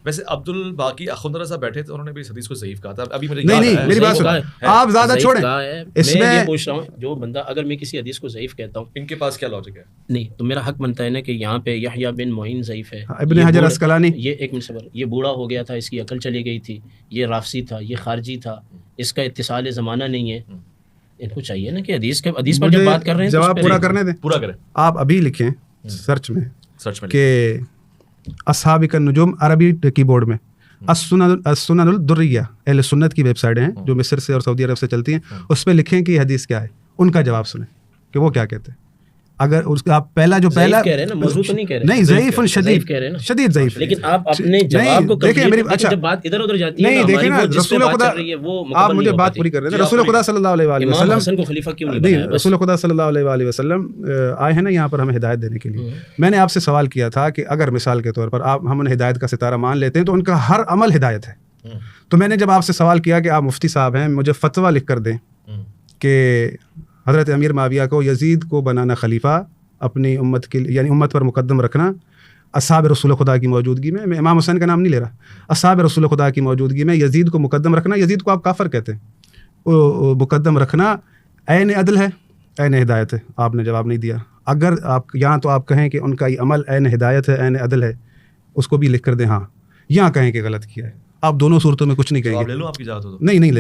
ویسے عبد الباقی اخندرہ صاحب بیٹھے تھے، انہوں نے بھی اس حدیث کو ضعیف کہا تھا. ابھی مجھے نہیں میری بات سنیں، آپ زیادہ چھوڑیں. میں یہ پوچھ رہا ہوں، جو بندہ اگر میں کسی حدیث کو ضعیف کہتا ہوں، ان کے پاس کیا لاجک ہے؟ نہیں تو میرا حق بنتا ہے نا کہ یہاں پہ یحییٰ بن معین ضعیف ہے، ابن حجر عسقلانی، یہ ایک منٹ صبر، یہ بوڑھا ہو گیا تھا، اس کی عقل چلی گئی تھی، یہ رافضی تھا، یہ خارجی تھا، اس کا اتصال زمانہ نہیں ہے. ان کو چاہیے نا کہ حدیث پر جب بات کر رہے ہیں جواب پورا کرنے دیں، پورا کریں. آپ ابھی لکھیں سرچ میں کہ اصحاب النجوم عربی کی بورڈ میں السنن الدریہ، اہل سنت کی ویب سائٹ ہیں جو مصر سے اور سعودی عرب سے چلتی ہیں، اس پہ لکھیں کہ یہ حدیث کیا ہے، ان کا جواب سنیں کہ وہ کیا کہتے ہیں. اگر اس کا آپ پہلا کہہ رہے ہیں نا، موضوع تو نہیں کہہ رہے، نہیں ضعیف شدید کہہ رہے ہیں نا، شدید ضعیف. لیکن آپ اپنے جواب کو اچھا جب بات ادھر ادھر جاتی ہے، نہیں دیکھیں نا، رسول خدا، آپ مجھے بات پوری کر رہے ہیں. رسول خدا صلی اللہ علیہ وسلم حسن کو خلیفہ کیوں نہیں بنایا؟ رسول خدا صلی اللہ علیہ وسلم آئے ہیں نا یہاں پر ہمیں ہدایت دینے کے لیے. میں نے آپ سے سوال کیا تھا کہ اگر مثال کے طور پر ہم انہیں ہدایت کا ستارہ مان لیتے ہیں تو ان کا ہر عمل ہدایت ہے. تو میں نے جب آپ سے سوال کیا کہ آپ مفتی صاحب ہیں، مجھے فتویٰ لکھ کر دیں کہ حضرت امیر معاویہ کو یزید کو بنانا خلیفہ اپنی امت کے یعنی امت پر مقدم رکھنا اصحاب رسول خدا کی موجودگی میں امام حسین کا نام نہیں لے رہا، اصحاب رسول خدا کی موجودگی میں یزید کو مقدم رکھنا، یزید کو آپ کافر کہتے ہیں، وہ مقدم رکھنا عین عدل ہے، عین ہدایت ہے. آپ نے جواب نہیں دیا. اگر آپ یہاں تو آپ کہیں کہ ان کا یہ عمل عین ہدایت ہے، عین عدل ہے، اس کو بھی لکھ کر دیں. ہاں یہاں کہیں کہ غلط کیا ہے. آپ دونوں صورتوں میں کچھ نہیں کہیں گے. لے لو آپ کی اجازت ہو تو. نہیں لے